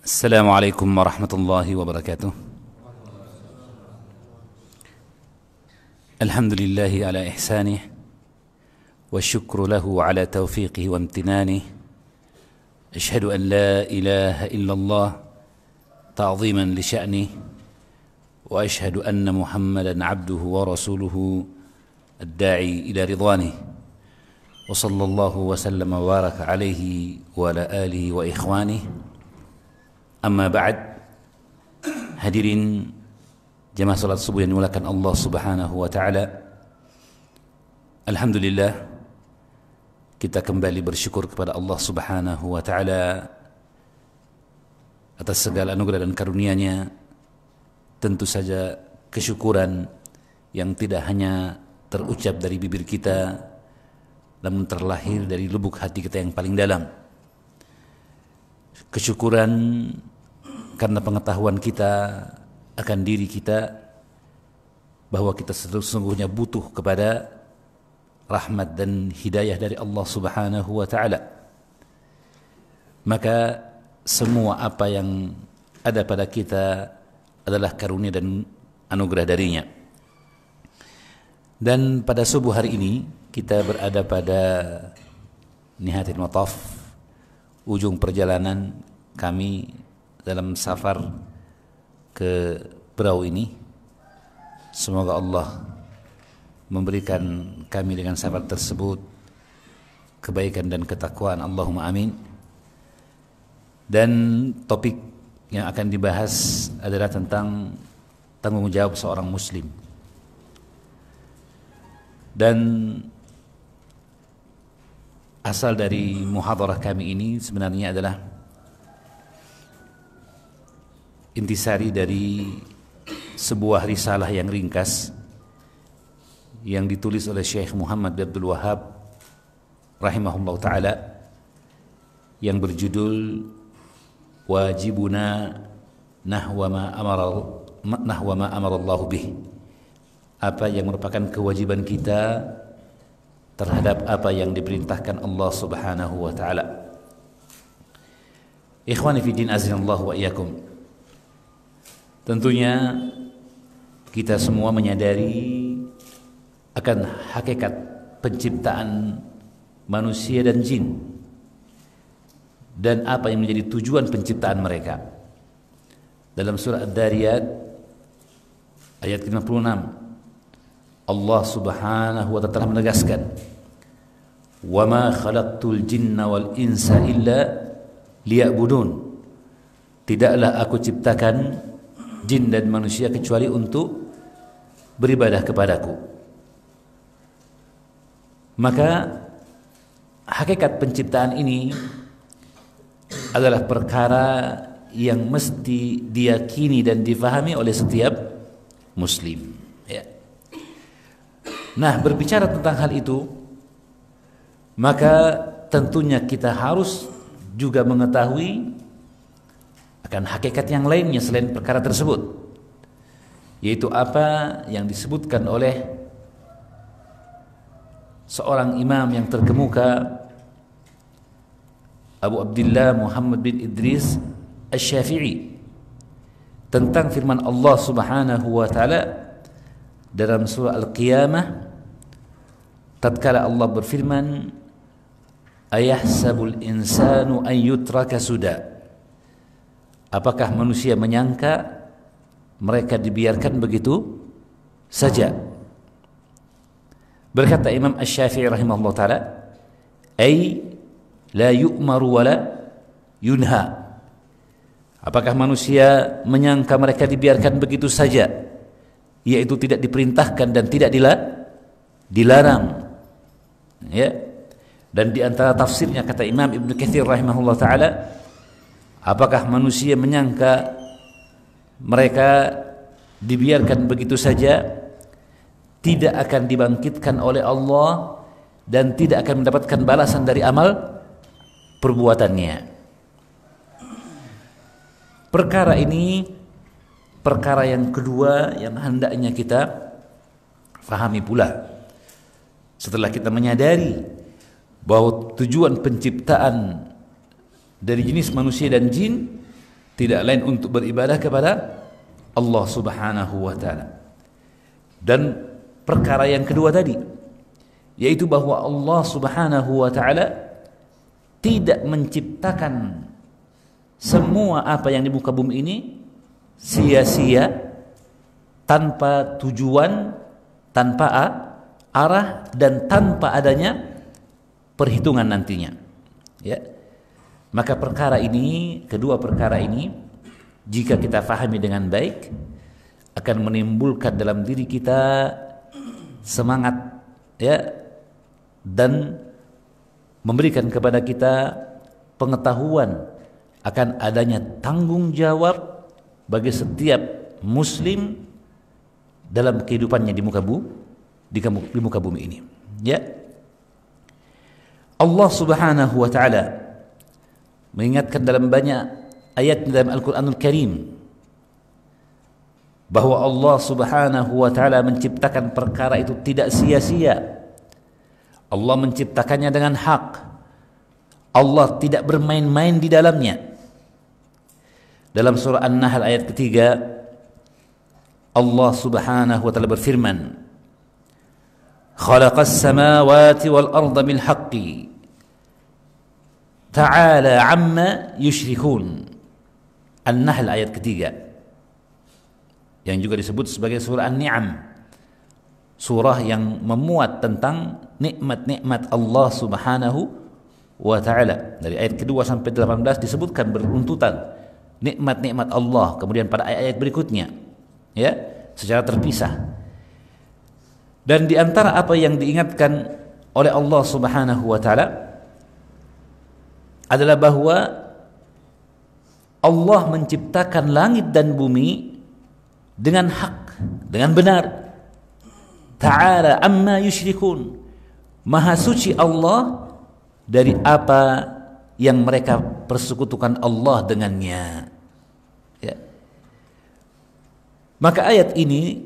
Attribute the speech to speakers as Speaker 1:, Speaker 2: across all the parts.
Speaker 1: السلام عليكم ورحمة الله وبركاته. الحمد لله على إحسانه والشكر له على توفيقه وامتنانه. أشهد أن لا إله إلا الله تعظيما لشأنه، وأشهد أن محمدا عبده ورسوله الداعي إلى رضوانه، وصلى الله وسلم وبارك عليه وعلى آله وإخوانه. Amma ba'd. Hadirin jemaah salat subuh yang dimuliakan Allah Subhanahu wa taala. Alhamdulillah, kita kembali bersyukur kepada Allah Subhanahu wa taala atas segala anugerah dan karunia-Nya. Tentu saja kesyukuran yang tidak hanya terucap dari bibir kita, namun terlahir dari lubuk hati kita yang paling dalam. Kesyukuran karena pengetahuan kita akan diri kita bahwa kita sesungguhnya butuh kepada rahmat dan hidayah dari Allah Subhanahu wa taala. Maka semua apa yang ada pada kita adalah karunia dan anugerah darinya. Dan pada subuh hari ini kita berada pada nihatil mataf, ujung perjalanan kami dalam safar ke Berau ini. Semoga Allah memberikan kami dengan safar tersebut kebaikan dan ketakwaan, Allahumma amin. Dan topik yang akan dibahas adalah tentang tanggung jawab seorang muslim. Dan asal dari muhadarah kami ini sebenarnya adalah intisari dari sebuah risalah yang ringkas yang ditulis oleh Syekh Muhammad bin Abdul Wahhab rahimahullah ta'ala, yang berjudul Wajibuna nahwa ma amara Allah bih. Apa yang merupakan kewajiban kita terhadap apa yang diperintahkan Allah Subhanahu wa taala. Ikhwani fi din, azinallahu wa iyyakum. Tentunya kita semua menyadari akan hakikat penciptaan manusia dan jin dan apa yang menjadi tujuan penciptaan mereka. Dalam surah Ad-Dariyat ayat 56, Allah Subhanahu wa ta'ala menegaskan, "Wa ma khalaqtul jinna wal insa illa liya'budun." Tidaklah aku ciptakan jin dan manusia kecuali untuk beribadah kepadaku. Maka hakikat penciptaan ini adalah perkara yang mesti diyakini dan difahami oleh setiap muslim, ya. Nah, berbicara tentang hal itu, maka tentunya kita harus juga mengetahui akan hakikat yang lainnya selain perkara tersebut, yaitu apa yang disebutkan oleh seorang imam yang terkemuka, Abu Abdullah Muhammad bin Idris Asy-Syafi'i, tentang firman Allah Subhanahu wa taala dalam surah Al-Qiyamah tatkala Allah berfirman, ayahsabul insanu an yutraka suda. Apakah manusia menyangka mereka dibiarkan begitu saja? Berkata Imam Asy-Syafi'i rahimahullah ta'ala, ay la yu'maru wa la yunha. Apakah manusia menyangka mereka dibiarkan begitu saja, yaitu tidak diperintahkan dan tidak dilarang, ya. Dan di antara tafsirnya kata Imam Ibnu Katsir rahimahullah ta'ala, apakah manusia menyangka mereka dibiarkan begitu saja, tidak akan dibangkitkan oleh Allah dan tidak akan mendapatkan balasan dari amal perbuatannya. Perkara ini perkara yang kedua yang hendaknya kita fahami pula. Setelah kita menyadari bahwa tujuan penciptaan dari jenis manusia dan jin tidak lain untuk beribadah kepada Allah Subhanahu wa taala. Dan perkara yang kedua tadi, yaitu bahwa Allah Subhanahu wa taala tidak menciptakan semua apa yang di muka bumi ini sia-sia, tanpa tujuan, tanpa arah, dan tanpa adanya perhitungan nantinya. Ya. Maka perkara ini, kedua perkara ini, jika kita fahami dengan baik, akan menimbulkan dalam diri kita semangat, ya, dan memberikan kepada kita pengetahuan akan adanya tanggung jawab bagi setiap muslim dalam kehidupannya di muka bumi ini. Ya. Allah Subhanahu wa taala mengingatkan dalam banyak ayat dalam Al-Qur'anul Karim bahwa Allah Subhanahu wa taala menciptakan perkara itu tidak sia-sia. Allah menciptakannya dengan hak. Allah tidak bermain-main di dalamnya. Dalam surah An-Nahl ayat ketiga, Allah Subhanahu wa taala berfirman, "Khalaqas samawati wal arda bil haqqi, ta'ala 'amma yusyrikun." An-Nahl ayat ketiga, yang juga disebut sebagai surah An-Ni'am, surah yang memuat tentang nikmat-nikmat Allah Subhanahu wa taala. Dari ayat kedua sampai 18 disebutkan beruntutan nikmat-nikmat Allah, kemudian pada ayat-ayat berikutnya, ya, secara terpisah. Dan di antara apa yang diingatkan oleh Allah Subhanahu wa taala adalah bahwa Allah menciptakan langit dan bumi dengan hak, dengan benar. Ta'ala amma yusyrikun. Maha suci Allah dari apa yang mereka persekutukan Allah dengannya. Ya. Maka ayat ini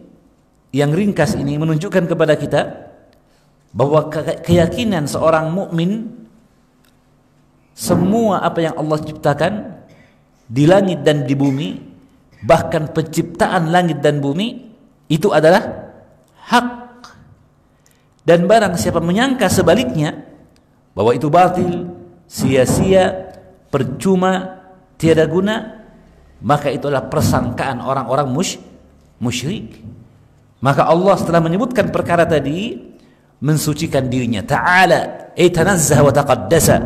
Speaker 1: yang ringkas ini menunjukkan kepada kita bahwa keyakinan seorang mukmin, semua apa yang Allah ciptakan di langit dan di bumi, bahkan penciptaan langit dan bumi, itu adalah hak. Dan barang siapa menyangka sebaliknya, bahwa itu batil, sia-sia, percuma, tiada guna, maka itu adalah persangkaan orang-orang musyrik. Maka Allah setelah menyebutkan perkara tadi, mensucikan dirinya. Ta'ala, tanazzah wa taqaddasa.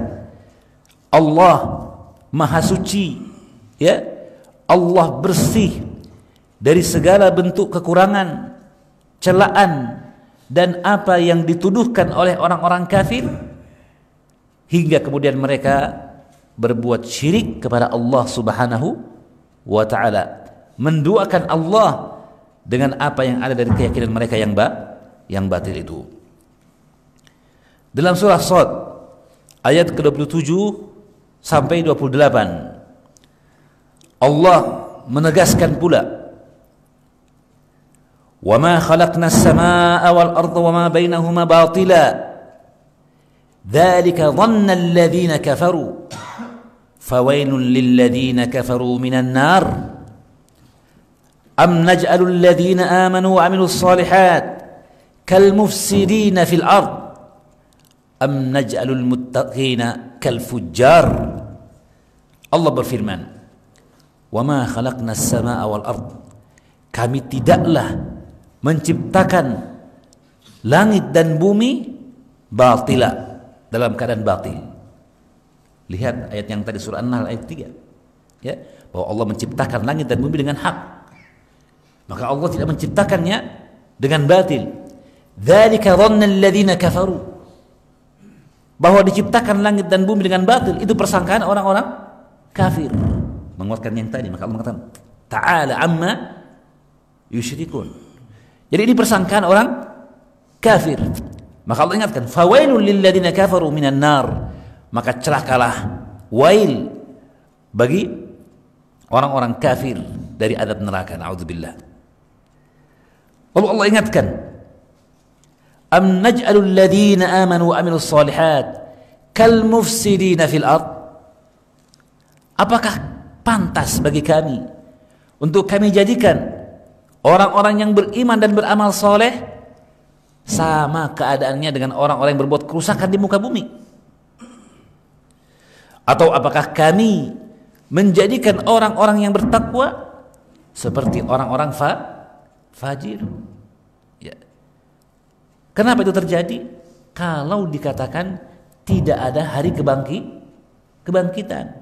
Speaker 1: Allah maha suci, ya. Allah bersih dari segala bentuk kekurangan, celaan, dan apa yang dituduhkan oleh orang-orang kafir, hingga kemudian mereka berbuat syirik kepada Allah Subhanahu wa ta'ala, menduakan Allah dengan apa yang ada dari keyakinan mereka yang batil itu. Dalam surah Shad ayat ke-27 sampai 28, Allah menegaskan pula, "Wa ma khalaqna as-samaa'a wal arda wa ma bainahuma batila. Dzalika dhanna alladhina kafaru. Fawailun lil ladzina kafaru minan nar. Am naj'alul ladzina amanu wa 'amilus shalihat kal mufsidina fil ard. Am naj'alul muttaqina kal fujjar." Allah berfirman, "Wa ma khalaqna as-samaa'a wal ard." Kami tidaklah menciptakan langit dan bumi batila, dalam keadaan batil. Lihat ayat yang tadi surah An-Nahl ayat 3, ya, bahwa Allah menciptakan langit dan bumi dengan hak. Maka Allah tidak menciptakannya dengan batil. Dzalika dhanna alladhina kafaru. Bahwa diciptakan langit dan bumi dengan batil, itu persangkaan orang-orang kafir. Menguatkan yang tadi, maka Allah mengatakan, "Ta'ala amma yusyrikun." Jadi ini persangkaan orang kafir. Maka Allah ingatkan, "Fawailul lil ladzina kafaru minan nar." Maka celakalah, wail bagi orang-orang kafir dari azab neraka. Na'udzubillah. Lalu Allah ingatkan, "Am naj'alul ladzina amanu wa 'amilus shalihat kal mufsidina fil ard." Apakah pantas bagi kami untuk kami jadikan orang-orang yang beriman dan beramal soleh sama keadaannya dengan orang-orang yang berbuat kerusakan di muka bumi? Atau apakah kami menjadikan orang-orang yang bertakwa seperti orang-orang fajir? Ya. Kenapa itu terjadi? Kalau dikatakan tidak ada hari kebangkitan,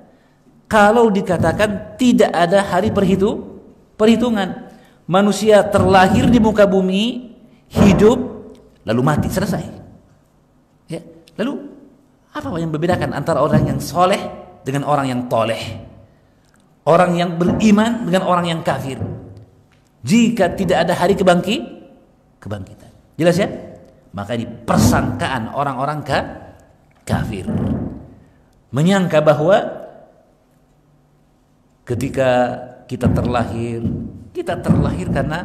Speaker 1: kalau dikatakan tidak ada hari perhitungan, manusia terlahir di muka bumi, hidup, lalu mati, selesai. Ya. Lalu apa yang membedakan antara orang yang soleh dengan orang yang toleh, orang yang beriman dengan orang yang kafir, jika tidak ada hari kebangkitan? Jelas ya? Maka ini persangkaan orang-orang kafir, menyangka bahwa ketika kita terlahir karena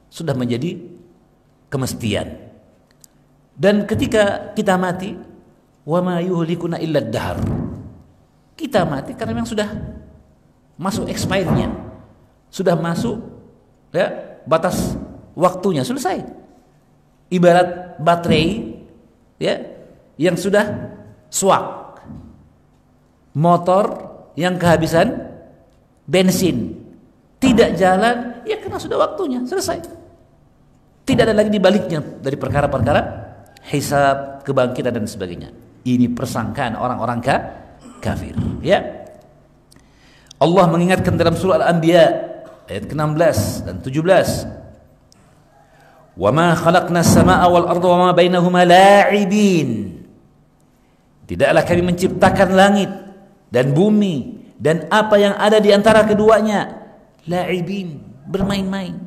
Speaker 1: sudah menjadi kemestian, dan ketika kita mati, wa ma yuhlikuna illa ad-dahr, kita mati karena memang sudah masuk expirednya, sudah masuk ya batas waktunya, selesai. Ibarat baterai ya yang sudah swak, motor yang kehabisan bensin, tidak jalan ya karena sudah waktunya, selesai. Tidak ada lagi dibaliknya dari perkara-perkara hisab, kebangkitan dan sebagainya. Ini persangkaan orang-orang kafir ya. Allah mengingatkan dalam surah Al-Anbiya ayat ke-16 dan 17, wa ma khalaqna as-samaa'a wal arda wa ma bainahuma la'ibin. Tidaklah kami menciptakan langit dan bumi dan apa yang ada di antara keduanya la'ibin, bermain-main.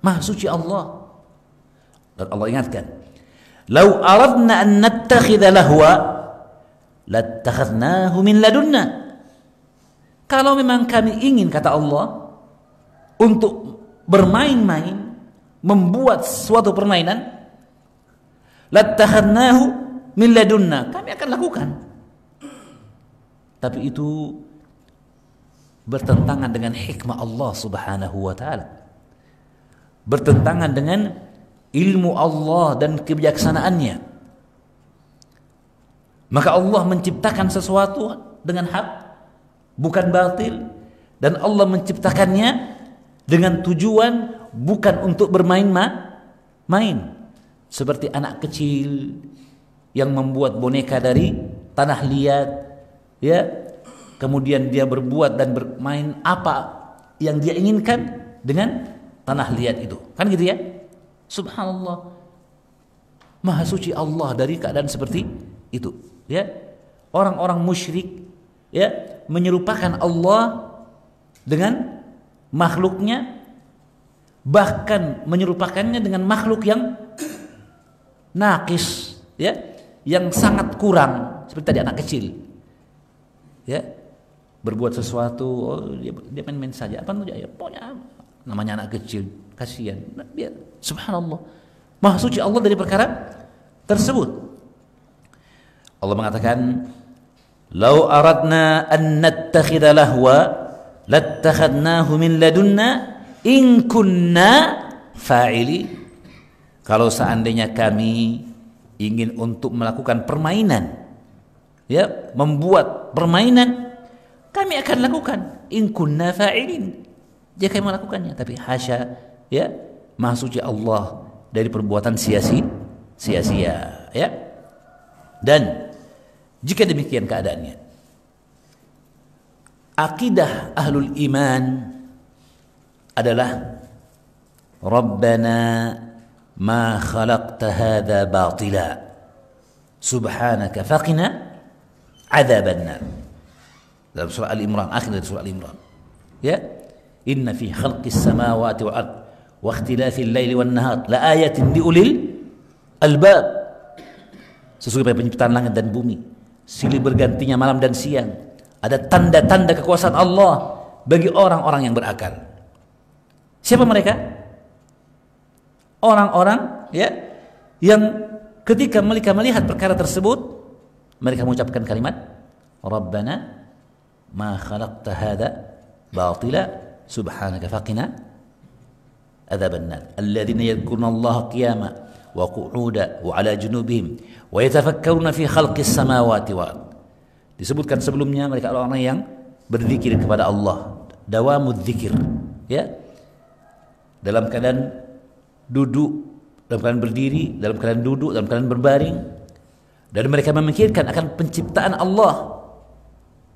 Speaker 1: Maha suci Allah. Dan Allah ingatkan, "Lau aradna an nattakhidha lahwa lattakhadnahu min ladunna." Kalau memang kami ingin, kata Allah, untuk bermain-main, membuat suatu permainan, lattakhadnahu min ladunna, kami akan lakukan. Tapi itu bertentangan dengan hikmah Allah Subhanahu wa taala, bertentangan dengan ilmu Allah dan kebijaksanaannya. Maka Allah menciptakan sesuatu dengan hak, bukan batil, dan Allah menciptakannya dengan tujuan bukan untuk bermain-main. Seperti anak kecil yang membuat boneka dari tanah liat, ya, kemudian dia berbuat dan bermain apa yang dia inginkan dengan tanah liat itu, kan gitu ya. Subhanallah, maha suci Allah dari keadaan seperti itu ya. Orang-orang musyrik ya menyerupakan Allah dengan makhluknya, bahkan menyerupakannya dengan makhluk yang naqis ya, yang sangat kurang, seperti tadi anak kecil ya, berbuat sesuatu, oh, dia main-main saja, apa tuh ya, pokoknya namanya anak kecil, kasihan. Dia, subhanallah, maha suci Allah dari perkara tersebut. Allah mengatakan, "Lau aradna an nattakhidha lahwa lattakhadnahu min ladunna in kunna fa'ili." Kalau seandainya kami ingin untuk melakukan permainan, ya, membuat permainan, kami akan lakukan. In kunna fa'ilin, jika kami melakukannya. Tapi hasya, ya, maha suci Allah dari perbuatan sia-sia, ya. Dan jika demikian keadaannya, akidah ahlul iman adalah Rabbana ma khalaqta hadha batila subhanaka faqina adzabannar. Dalam surah Al-Imran, akhir dari surah Al-Imran, ya, inna fi khalqis samawati wal ard wa ikhtilafil laili wan nahar la ayatin liulil albab. Sesungguhnya penciptaan langit dan bumi, silih bergantinya malam dan siang, ada tanda-tanda kekuasaan Allah bagi orang-orang yang berakal. Siapa mereka? Orang-orang, ya, yang ketika mereka melihat perkara tersebut, mereka mengucapkan kalimat Rabbana ma khalaqta hadha batila subhanaka faqina adzaban nar alladziina yadhkuruna Allah qiyama wa qu'uda wa 'ala junubihim wa yatafakkaruna fi khalqis samawati wal ard. Disebutkan sebelumnya mereka orang-orang yang berzikir kepada Allah, dawamud dzikir, ya. Dalam keadaan duduk, dalam keadaan berdiri, dalam keadaan duduk, dalam keadaan berbaring, dan mereka memikirkan akan penciptaan Allah.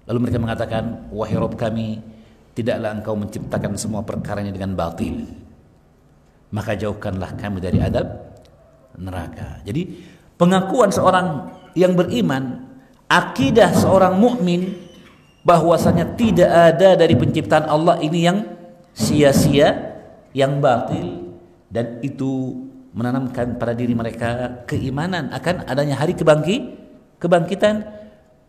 Speaker 1: Lalu mereka mengatakan, wahai Rabb kami, tidaklah engkau menciptakan semua perkaranya dengan batil, maka jauhkanlah kami dari adab neraka. Jadi pengakuan seorang yang beriman, akidah seorang mukmin bahwasanya tidak ada dari penciptaan Allah ini yang sia-sia, yang batil, dan itu menanamkan pada diri mereka keimanan akan adanya hari kebangkitan,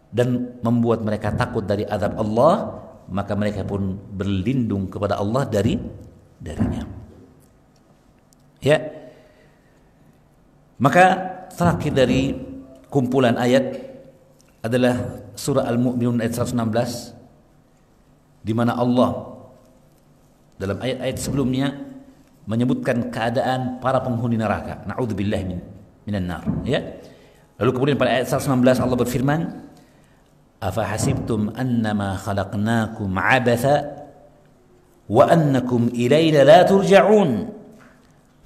Speaker 1: dan membuat mereka takut dari azab Allah, maka mereka pun berlindung kepada Allah darinya. Ya. Maka terakhir dari kumpulan ayat adalah surah Al-Mu'minun ayat 116, di mana Allah dalam ayat-ayat sebelumnya menyebutkan keadaan para penghuni neraka. Na'udzubillah minan nar, ya. Lalu kemudian pada ayat 119 Allah berfirman, "Afa hasibtum annama khalaqnakum 'abatha wa annakum ilaina la turja'un?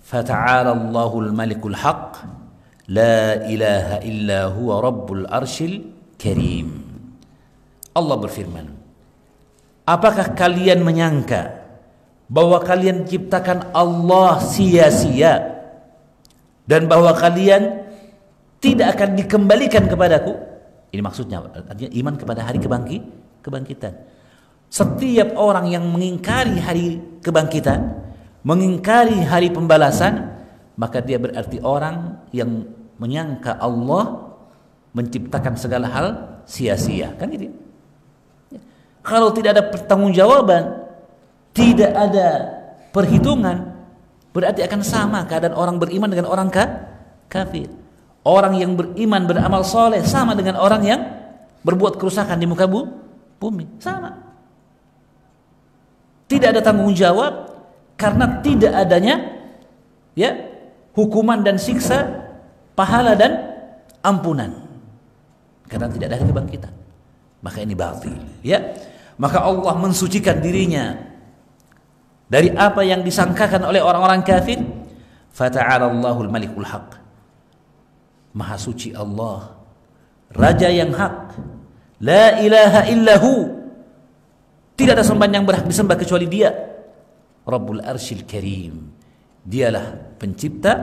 Speaker 1: Fata'ala Allahul Malikul Haqq, la ilaha illa huwa rabbul arsyil karim." Allah berfirman, apakah kalian menyangka bahwa kalian diciptakan Allah sia-sia dan bahwa kalian tidak akan dikembalikan kepadaku? Ini maksudnya, artinya iman kepada hari kebangkitan. Setiap orang yang mengingkari hari kebangkitan, mengingkari hari pembalasan, maka dia berarti orang yang menyangka Allah menciptakan segala hal sia-sia, kan gitu. Kalau tidak ada pertanggungjawaban, tidak ada perhitungan, berarti akan sama keadaan orang beriman dengan orang kafir. Orang yang beriman beramal soleh sama dengan orang yang berbuat kerusakan di muka bumi, sama. Tidak ada tanggung jawab karena tidak adanya, ya, hukuman dan siksa, pahala dan ampunan, karena tidak ada kebangkitan. Maka ini batil, ya. Maka Allah mensucikan dirinya dari apa yang disangkakan oleh orang-orang kafir. Fata'ala Allahul Malikul Haqq, Maha suci Allah, Raja yang hak, la ilaha illahu, tidak ada sembahan yang berhak disembah kecuali Dia, Rabbul Arsyil Karim, Dialah pencipta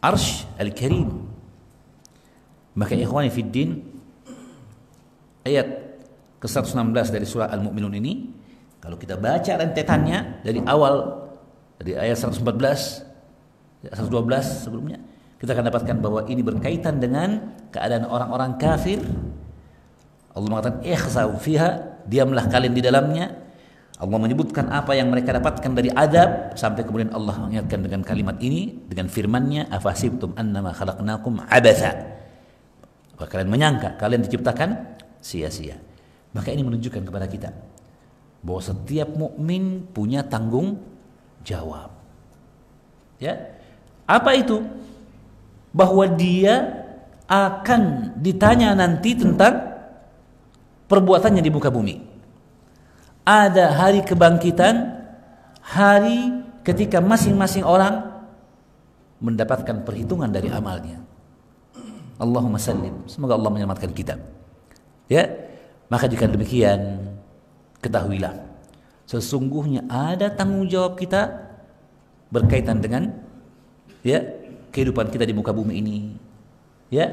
Speaker 1: Arsy Al-Karim. Maka ikhwani fiddin, ayat ke-116 dari surah Al-Mu'minun ini, kalau kita baca rentetannya dari awal, dari ayat 114, 112 sebelumnya, kita akan dapatkan bahwa ini berkaitan dengan keadaan orang-orang kafir. Allah mengatakan, ikhsa'u fiha, diamlah kalian di dalamnya. Allah menyebutkan apa yang mereka dapatkan dari adab, sampai kemudian Allah mengingatkan dengan kalimat ini, dengan firman-Nya, afasibtum annama khalaqnakum abatha. Apa kalian menyangka kalian diciptakan sia-sia? Maka ini menunjukkan kepada kita bahwa setiap mukmin punya tanggung jawab. Ya. Apa itu? Bahwa dia akan ditanya nanti tentang perbuatannya di muka bumi. Ada hari kebangkitan, hari ketika masing-masing orang mendapatkan perhitungan dari amalnya. Allahumma sallim, semoga Allah menyelamatkan kita. Ya, maka jika demikian, ketahuilah sesungguhnya ada tanggung jawab kita berkaitan dengan, ya, kehidupan kita di muka bumi ini, ya.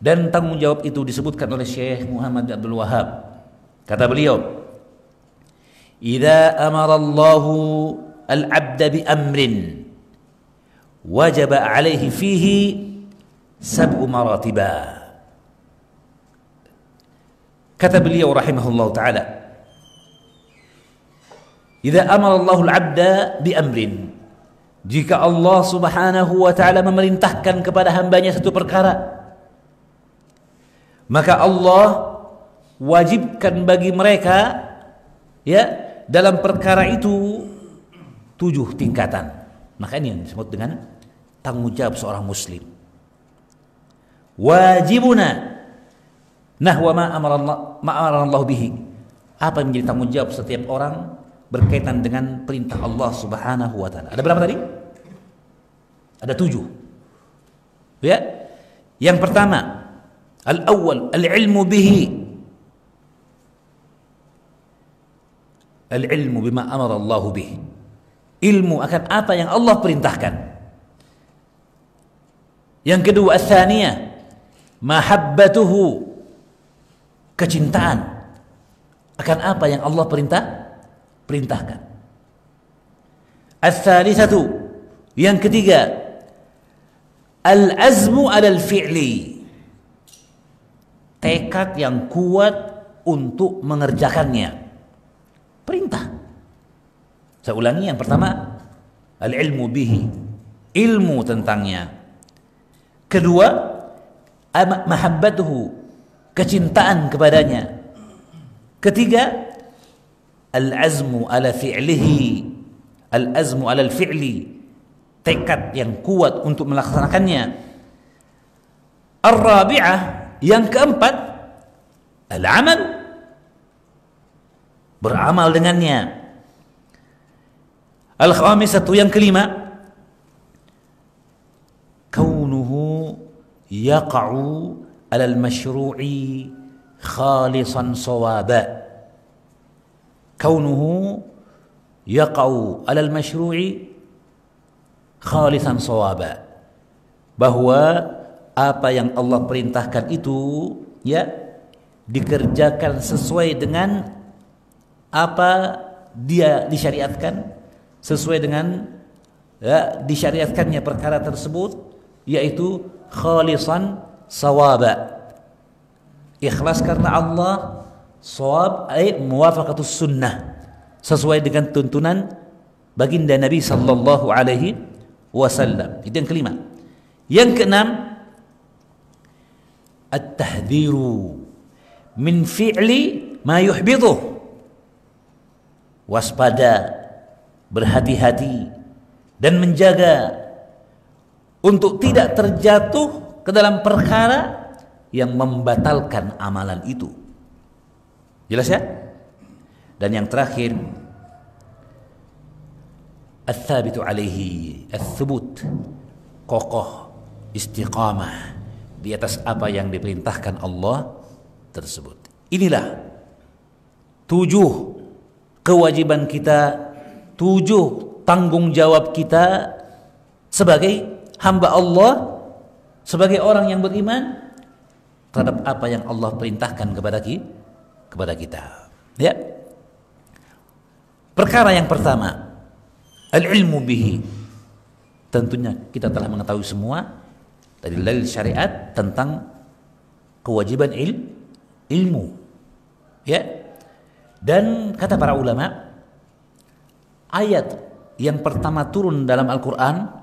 Speaker 1: Dan tanggung jawab itu disebutkan oleh Syekh Muhammad bin Abdul Wahhab. Kata beliau, "Idza amara Allahu al-'abda bi amrin wajaba 'alaihi fihi sab'u maratiba." Kata beliau rahimahullahu taala, "Idza amara Allahu al-'abda bi amrin," jika Allah Subhanahu wa taala memerintahkan kepada hambanya satu perkara, maka Allah wajibkan bagi mereka ya dalam perkara itu 7 tingkatan. Maka ini yang disebut dengan tanggung jawab seorang muslim. Wajibuna nahwa ma amara Allah bihi. Apa yang menjadi tanggung jawab setiap orang berkaitan dengan perintah Allah Subhanahu wa taala? Ada berapa tadi? Ada 7. Ya. Yang pertama, al-awwal al-ilmu bihi. Al-ilmu bima amara Allah bihi. Ilmu akan apa yang Allah perintahkan. Yang kedua, ats-tsaniyah, mahabbatuhu, kecintaan akan apa yang Allah perintahkan. Ats-tsalitsatu, yang ketiga, al-azmu 'alal fi'li, tekad yang kuat untuk mengerjakannya. Perintah. Saya ulangi, yang pertama al-ilmu bihi, ilmu tentangnya. Kedua, mahabbatuhu, kecintaan kepadanya. Ketiga, al-azmu ala fi'lihi, al-azmu ala al-fi'li, tekad yang kuat untuk melaksanakannya. Ar-rabi'ah, yang keempat, al-amal, beramal dengannya. Al-khamisatu, yang kelima, kaunuhu yaqa'u ala al-mashru'i khalisan sawaba. Kaunuhu yaqa'u ala al-mashru'i khalisan sawaba, bahwa apa yang Allah perintahkan itu ya dikerjakan sesuai dengan apa dia disyariatkan, sesuai dengan ya disyariatkannya perkara tersebut, yaitu khalisan sawaba, ikhlas karena Allah, sawab ay muwafaqatus sunnah, sesuai dengan tuntunan baginda Nabi sallallahu alaihi wasallam. Itu yang kelima. Yang keenam, at-tahdhiru min fi'li ma yuhbituh, waspada, berhati-hati dan menjaga untuk tidak terjatuh ke dalam perkara yang membatalkan amalan itu. Jelas ya? Dan yang terakhir, ats-tsabitu alaihi, ats-tsubut, kokoh, istiqamah di atas apa yang diperintahkan Allah tersebut. Inilah 7 kewajiban kita, 7 tanggung jawab kita sebagai hamba Allah, sebagai orang yang beriman terhadap apa yang Allah perintahkan kepada kita. Ya. Perkara yang pertama, al-ilmu bihi. Tentunya kita telah mengetahui semua dari dalil syariat tentang kewajiban ilmu. Ya. Dan kata para ulama, ayat yang pertama turun dalam Al-Quran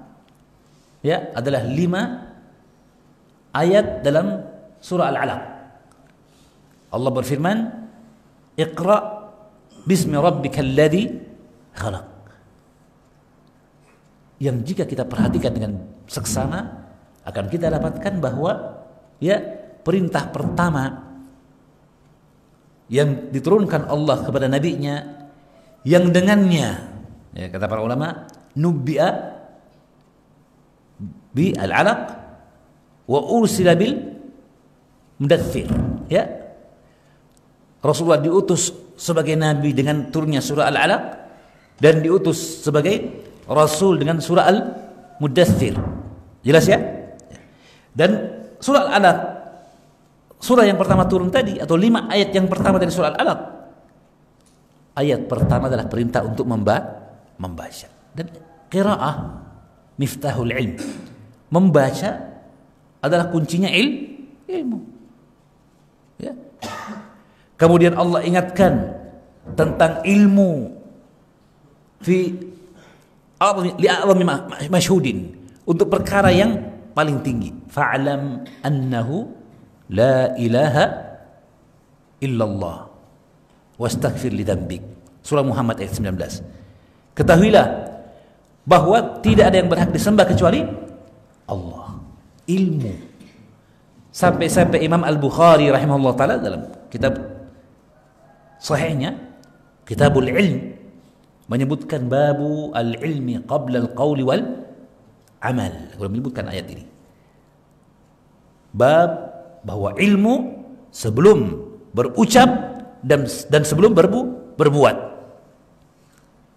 Speaker 1: ya adalah 5 ayat dalam surah Al-Alaq. Allah berfirman, Iqra bismi rabbikal ladzi khalaq. Yang jika kita perhatikan dengan seksama akan kita dapatkan bahwa ya perintah pertama yang diturunkan Allah kepada nabinya, yang dengannya ya kata para ulama nubbi'a bi al-alaq wa ursila bil mudaththir. Ya, Rasulullah diutus sebagai nabi dengan turunnya surah Al-Alaq dan diutus sebagai rasul dengan surah Al-Mudaththir. Jelas ya? Dan surah Al-Alaq, surah yang pertama turun tadi, atau 5 ayat yang pertama dari surah Al-Alaq, ayat pertama adalah perintah untuk membaca. Dan qiraah miftahul ilm, membaca adalah kuncinya ilmu. Ya. Kemudian Allah ingatkan tentang ilmu fi li'a'zami masyhudin, untuk perkara yang paling tinggi. Fa'lam annahu la ilaha illallah wastaghfir li dzambik. Surah Muhammad ayat 19. Ketahuilah bahwa tidak ada yang berhak disembah kecuali Allah. Ilmu. Sampai-sampai Imam Al-Bukhari rahimahullah taala dalam kitab sahihnya Kitabul Ilm menyebutkan babu al-ilmi qabla al-qawli wal amal. Kalau menyebutkan ayat ini. Bab bahwa ilmu sebelum berucap dan sebelum berbuat.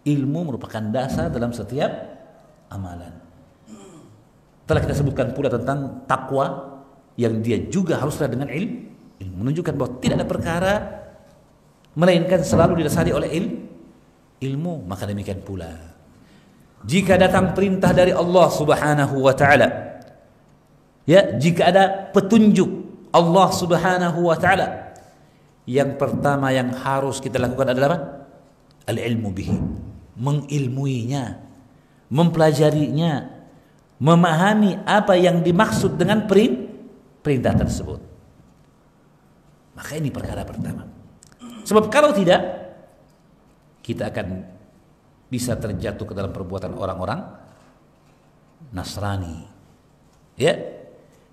Speaker 1: Ilmu merupakan dasar dalam setiap amalan. Telah kita sebutkan pula tentang takwa yang dia juga haruslah dengan ilmu, menunjukkan bahwa tidak ada perkara melainkan selalu didasari oleh ilmu. Maka demikian pula jika datang perintah dari Allah Subhanahu wa taala, ya, jika ada petunjuk Allah Subhanahu wa taala, yang pertama yang harus kita lakukan adalah apa? Al-ilmu bihi, mengilmuinya, mempelajarinya, memahami apa yang dimaksud dengan perintah tersebut. Maka ini perkara pertama. Sebab kalau tidak, kita akan bisa terjatuh ke dalam perbuatan orang-orang Nasrani. Ya.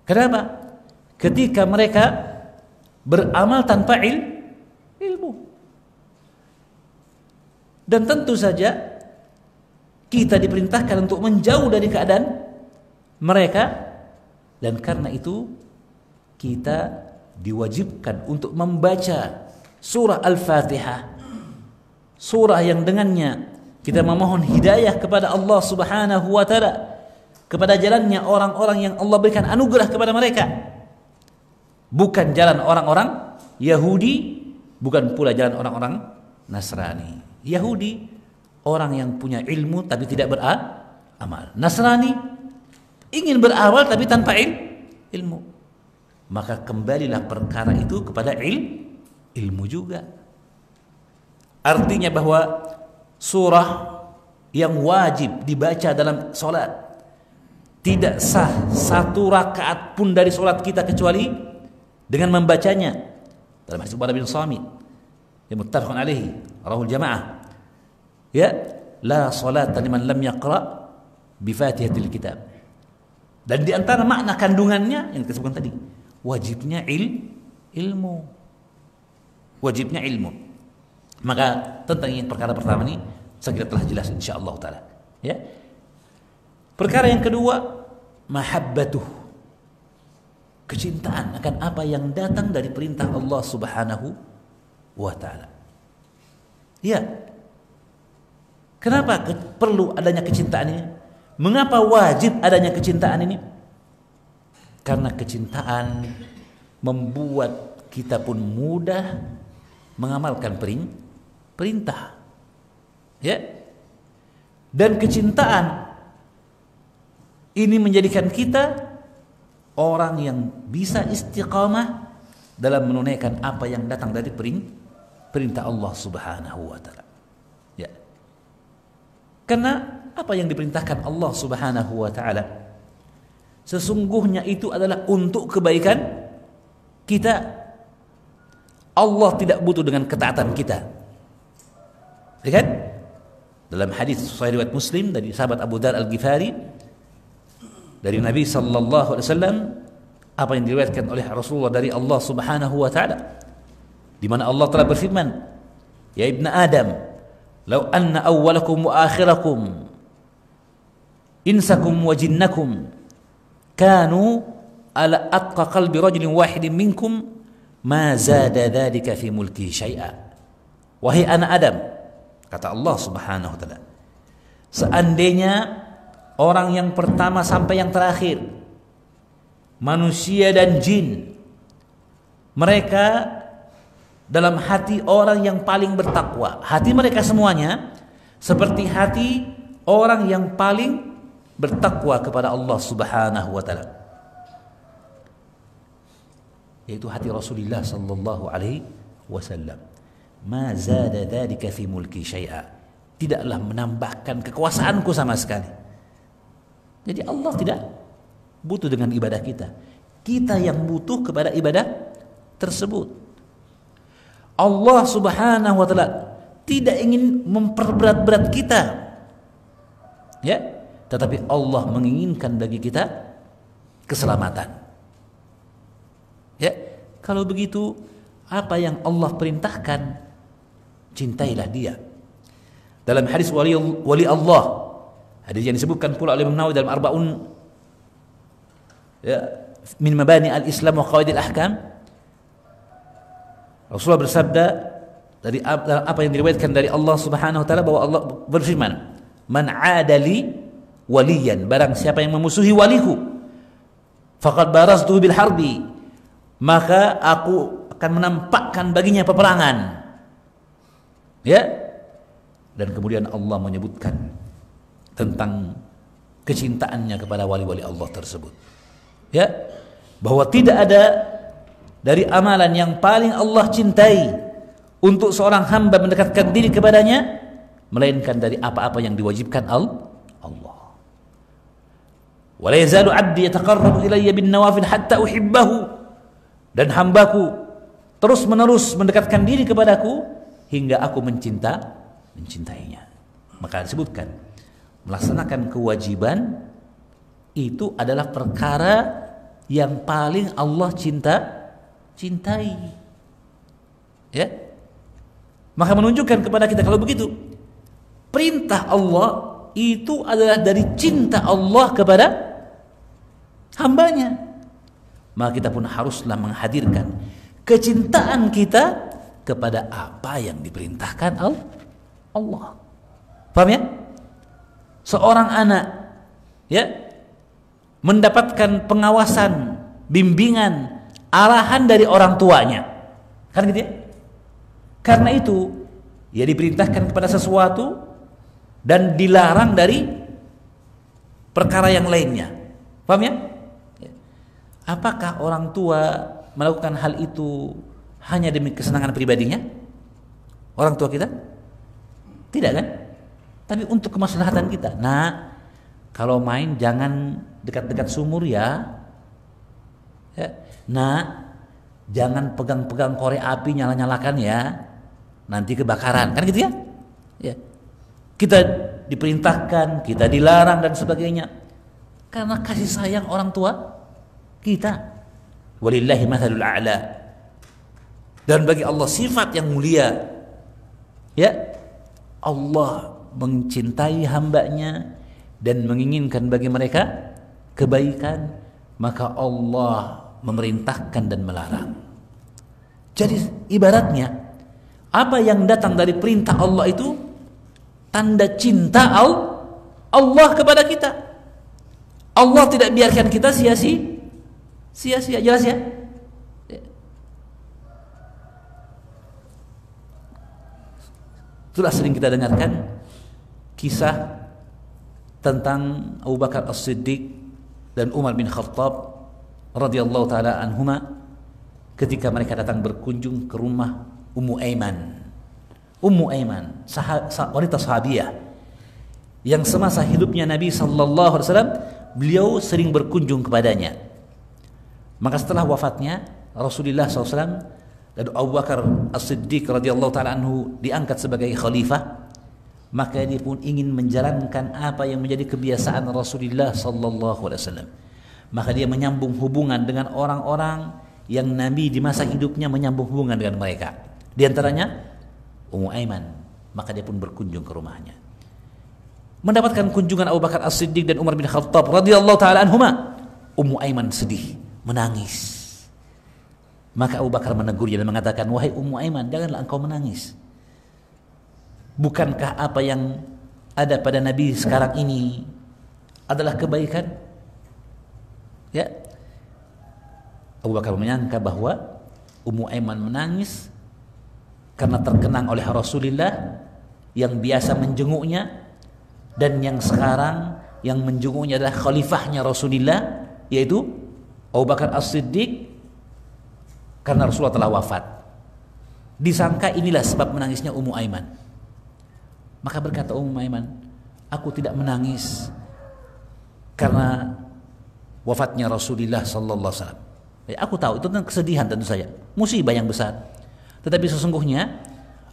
Speaker 1: Kenapa? Ketika mereka beramal tanpa ilmu. Dan tentu saja kita diperintahkan untuk menjauh dari keadaan mereka, dan karena itu kita diwajibkan untuk membaca surah Al-Fatihah, surah yang dengannya kita memohon hidayah kepada Allah Subhanahu wa taala, kepada jalannya orang-orang yang Allah berikan anugerah kepada mereka, bukan jalan orang-orang Yahudi, bukan pula jalan orang-orang Nasrani. Yahudi orang yang punya ilmu tapi tidak beramal. Nasrani ingin beramal tapi tanpa ilmu. Maka kembalilah perkara itu kepada ilmu juga. Artinya bahwa surah yang wajib dibaca dalam solat, tidak sah satu rakaat pun dari solat kita kecuali dengan membacanya. Dalam hadis Ubadah bin Samit yang muttafaqun alaihi, rawahul jamaah, ya, la salata liman lam yaqra bi Fatihatil Kitab. Dan di antara makna kandungannya yang kita sebutkan tadi, wajibnya ilmu. Wajibnya ilmu. Maka tentang yang perkara pertama ini saya kira telah jelas insyaallah taala, ya. Perkara yang kedua, mahabbatuh, kecintaan akan apa yang datang dari perintah Allah Subhanahu wa taala. Ya. Kenapa perlu adanya kecintaan ini? Mengapa wajib adanya kecintaan ini? Karena kecintaan membuat kita pun mudah mengamalkan perintah. Ya. Dan kecintaan ini menjadikan kita orang yang bisa istiqamah dalam menunaikan apa yang datang dari perintah Allah Subhanahu wa taala. Ya. Karena apa yang diperintahkan Allah Subhanahu wa taala sesungguhnya itu adalah untuk kebaikan kita. Allah tidak butuh dengan ketaatan kita. Ya kan? Dalam hadis sahih riwayat Muslim dari sahabat Abu Dzar Al-Ghifari dari Nabi sallallahu alaihi wasallam, apa yang diriwayatkan oleh Rasulullah dari Allah Subhanahu wa taala, di mana Allah telah berfirman, ya ibnu Adam, law anna awwalakum wa akhirakum insakum wa jinnakum kanu ala atqa qalbi rajulin wahidin minkum ma zada dzalika fi mulki syai'a. Wahai anak Adam, kata Allah Subhanahu wa taala, seandainya orang yang pertama sampai yang terakhir, manusia dan jin, mereka dalam hati orang yang paling bertakwa, hati mereka semuanya seperti hati orang yang paling bertakwa kepada Allah Subhanahu wa taala, yaitu hati Rasulullah sallallahu alaihi wasallam. Ma zada dzalika fi mulki syai'a, tidaklah menambahkan kekuasaanku sama sekali. Jadi Allah tidak butuh dengan ibadah kita. Kita yang butuh kepada ibadah tersebut. Allah Subhanahu wa taala tidak ingin memperberat-berat kita. Ya, tetapi Allah menginginkan bagi kita keselamatan. Ya, kalau begitu apa yang Allah perintahkan, cintailah dia. Dalam hadis wali Allah, hadis yang disebutkan pula oleh Imam Nawawi dalam Arba'un, ya, min mabani al-Islam wa qawaid al-ahkam, Rasulullah bersabda dari apa yang diriwayatkan dari Allah Subhanahu wa taala, bahwa Allah berfirman, "Man 'adali waliyan," barang siapa yang memusuhi waliku, faqad baraztuhu bil harbi, maka aku akan menampakkan baginya peperangan. Ya. Dan kemudian Allah menyebutkan tentang kecintaannya kepada wali-wali Allah tersebut. Ya, bahwa tidak ada dari amalan yang paling Allah cintai untuk seorang hamba mendekatkan diri kepadanya melainkan dari apa-apa yang diwajibkan Allah. Wa la yazalu 'abdi yataqarrabu ilayya bin nawafil hatta uhibbahu, dan hambaku terus-menerus mendekatkan diri kepadaku hingga aku mencintainya. Maka disebutkan melaksanakan kewajiban itu adalah perkara yang paling Allah cintai. Ya. Maka menunjukkan kepada kita kalau begitu perintah Allah itu adalah dari cinta Allah kepada hambanya. Maka kita pun haruslah menghadirkan kecintaan kita kepada apa yang diperintahkan Allah. Paham ya? Seorang anak, ya, mendapatkan pengawasan, bimbingan, arahan dari orang tuanya, kan gitu ya? Karena itu ia diperintahkan kepada sesuatu dan dilarang dari perkara yang lainnya. Paham ya? Apakah orang tua melakukan hal itu hanya demi kesenangan pribadinya? Orang tua kita? Tidak kan? Tapi untuk kemaslahatan kita. Nah, kalau main jangan dekat-dekat sumur ya. Nah, jangan pegang-pegang korek api nyala-nyalakan ya. Nanti kebakaran, kan gitu ya? Ya. Kita diperintahkan, kita dilarang dan sebagainya. Karena kasih sayang orang tua kita. Walillahi mathalul a'la. Dan bagi Allah sifat yang mulia. Ya. Allah mencintai hambanya dan menginginkan bagi mereka kebaikan, maka Allah memerintahkan dan melarang. Jadi ibaratnya apa yang datang dari perintah Allah itu tanda cinta Allah kepada kita. Allah tidak biarkan kita sia-sia, jelas ya? Sudah sering kita dengarkan kisah tentang Abu Bakar As-Siddiq dan Umar bin Khattab radhiyallahu taala anhuma ketika mereka datang berkunjung ke rumah Ummu Aiman. Ummu Aiman, wanita sahabiah yang semasa hidupnya Nabi sallallahu alaihi wasallam beliau sering berkunjung kepadanya. Maka setelah wafatnya Rasulullah SAW dan Abu Bakar As-Siddiq radhiyallahu taala anhu diangkat sebagai khalifah, maka dia pun ingin menjalankan apa yang menjadi kebiasaan Rasulullah sallallahu alaihi wasallam. Maka dia menyambung hubungan dengan orang-orang yang Nabi di masa hidupnya menyambung hubungan dengan mereka. Di antaranya Ummu Aiman. Maka dia pun berkunjung ke rumahnya. Mendapatkan kunjungan Abu Bakar As-Siddiq dan Umar bin Khattab radhiyallahu taala anhuma, Ummu Aiman sedih, menangis. Maka Abu Bakar menegurnya dan mengatakan, "Wahai Ummu Aiman, janganlah engkau menangis. Bukankah apa yang ada pada Nabi sekarang ini adalah kebaikan?" Ya. Abu Bakar menyangka bahwa Ummu Aiman menangis karena terkenang oleh Rasulullah yang biasa menjenguknya, dan yang sekarang yang menjenguknya adalah khalifahnya Rasulullah, yaitu Abu Bakar As-Siddiq, karena Rasulullah telah wafat. Disangka inilah sebab menangisnya Ummu Aiman. Maka berkata Ummu Aiman, "Aku tidak menangis karena wafatnya Rasulullah sallallahu alaihi wasallam. Aku tahu itu tentang kesedihan tentu saja, musibah yang besar. Tetapi sesungguhnya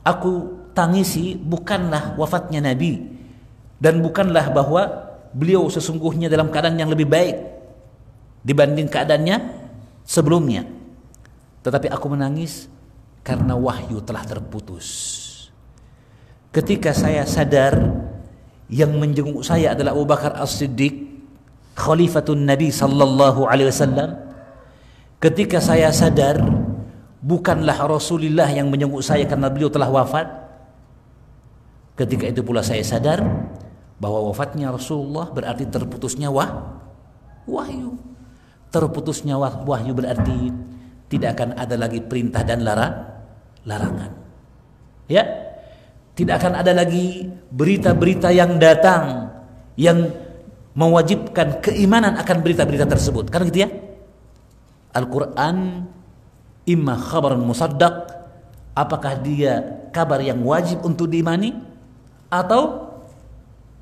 Speaker 1: aku tangisi bukanlah wafatnya Nabi, dan bukanlah bahwa beliau sesungguhnya dalam keadaan yang lebih baik dibanding keadaannya sebelumnya. Tetapi aku menangis karena wahyu telah terputus. Ketika saya sadar yang menjenguk saya adalah Abu Bakar As-Siddiq, Khalifatun Nabi sallallahu alaihi wasallam. Ketika saya sadar bukanlah Rasulullah yang menjenguk saya karena beliau telah wafat, ketika itu pula saya sadar bahwa wafatnya Rasulullah berarti terputusnya wahyu. Terputusnya wahyu berarti tidak akan ada lagi perintah dan larangan. Ya, tidak akan ada lagi berita-berita yang datang yang mewajibkan keimanan akan berita-berita tersebut. Kan gitu ya? Al-Quran imma khabaran musaddaq, apakah dia kabar yang wajib untuk diimani, atau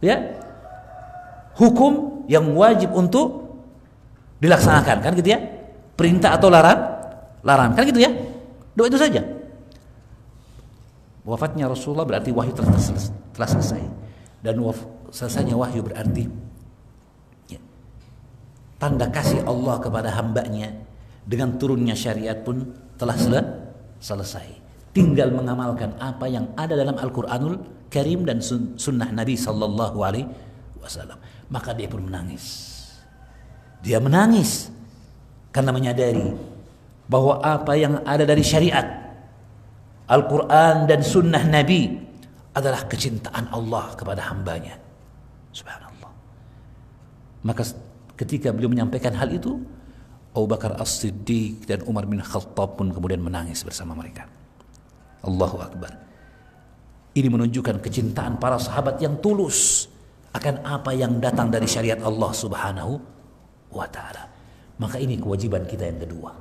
Speaker 1: ya hukum yang wajib untuk dilaksanakan, kan gitu ya? Perintah atau larangan, kan gitu ya? Dua itu saja. Wafatnya Rasulullah berarti wahyu telah selesai, dan selesainya wahyu berarti ya, tanda kasih Allah kepada hambanya dengan turunnya syariat pun telah selesai. Tinggal mengamalkan apa yang ada dalam Al-Quranul Karim dan sunnah Nabi sallallahu alaihi wasallam. Maka dia pun menangis. Dia menangis karena menyadari bahwa apa yang ada dari syariat Al-Quran dan sunnah Nabi adalah kecintaan Allah kepada hambanya. Subhanallah. Maka ketika beliau menyampaikan hal itu, Abu Bakar As-Siddiq dan Umar bin Khattab pun kemudian menangis bersama mereka. Allahu Akbar. Ini menunjukkan kecintaan para sahabat yang tulus akan apa yang datang dari syariat Allah Subhanahu wa ta'ala. Maka ini kewajiban kita yang kedua.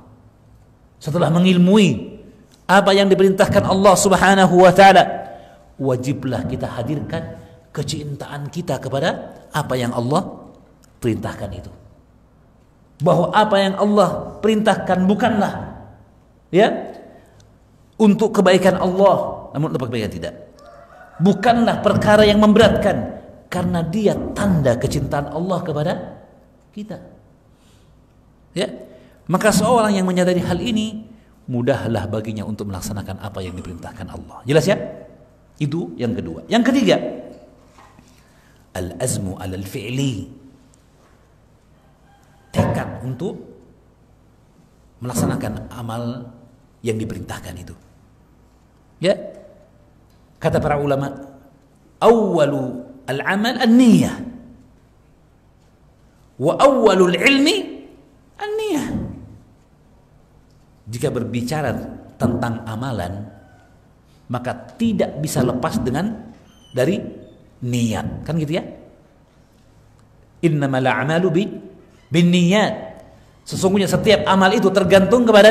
Speaker 1: Setelah mengilmui apa yang diperintahkan Allah Subhanahu wa ta'ala, wajiblah kita hadirkan kecintaan kita kepada apa yang Allah perintahkan itu. Bahwa apa yang Allah perintahkan bukanlah ya untuk kebaikan Allah, namun untuk kebaikan tidak. Bukanlah perkara yang memberatkan, karena dia tanda kecintaan Allah kepada kita. Ya, maka seorang yang menyadari hal ini, mudahlah baginya untuk melaksanakan apa yang diperintahkan Allah. Jelas ya? Itu yang kedua. Yang ketiga, al-azmu alal fi'li. Tekad untuk melaksanakan amal yang diperintahkan itu. Ya, kata para ulama, awwalu al-amal an-niyah, wa awwalul ilmi an-niyah. Jika berbicara tentang amalan, maka tidak bisa lepas dari niat, kan gitu ya? Innamal a'malu bin niat. Sesungguhnya setiap amal itu tergantung kepada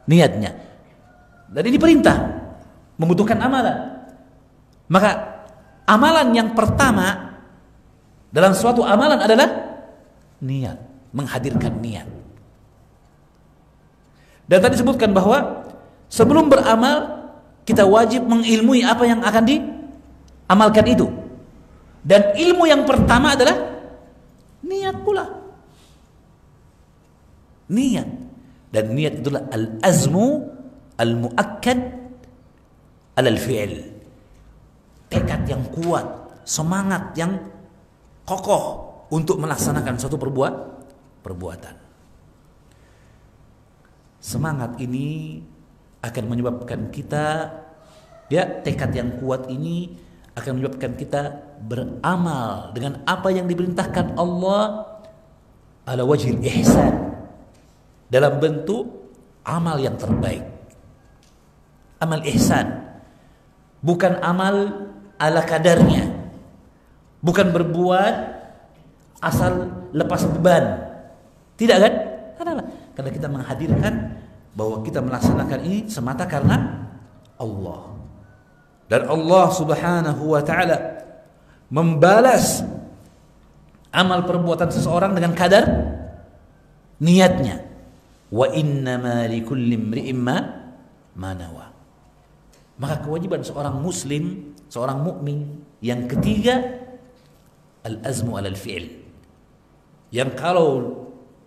Speaker 1: niatnya. Dan ini perintah membutuhkan amalan. Maka amalan yang pertama dalam suatu amalan adalah niat, menghadirkan niat. Dan tadi disebutkan bahwa sebelum beramal kita wajib mengilmui apa yang akan diamalkan itu. Dan ilmu yang pertama adalah niat pula. Niat. Dan niat itulah al-azmu al-muakkad alal fi'il. Tekad yang kuat, semangat yang kokoh untuk melaksanakan suatu perbuatan. Semangat ini akan menyebabkan kita, ya, tekad yang kuat ini akan menyebabkan kita beramal dengan apa yang diperintahkan Allah ala wajhil ihsan, dalam bentuk amal yang terbaik. Amal ihsan, bukan amal ala kadarnya, bukan berbuat asal lepas beban. Tidak kan? Kenapa? Karena kita menghadirkan bahwa kita melaksanakan ini semata karena Allah. Dan Allah Subhanahu wa ta'ala membalas amal perbuatan seseorang dengan kadar niatnya. Wa innama likulli imri'in manawa. Maka kewajiban seorang muslim, seorang mukmin yang ketiga, al-azmu alal fi'il. Yang kalau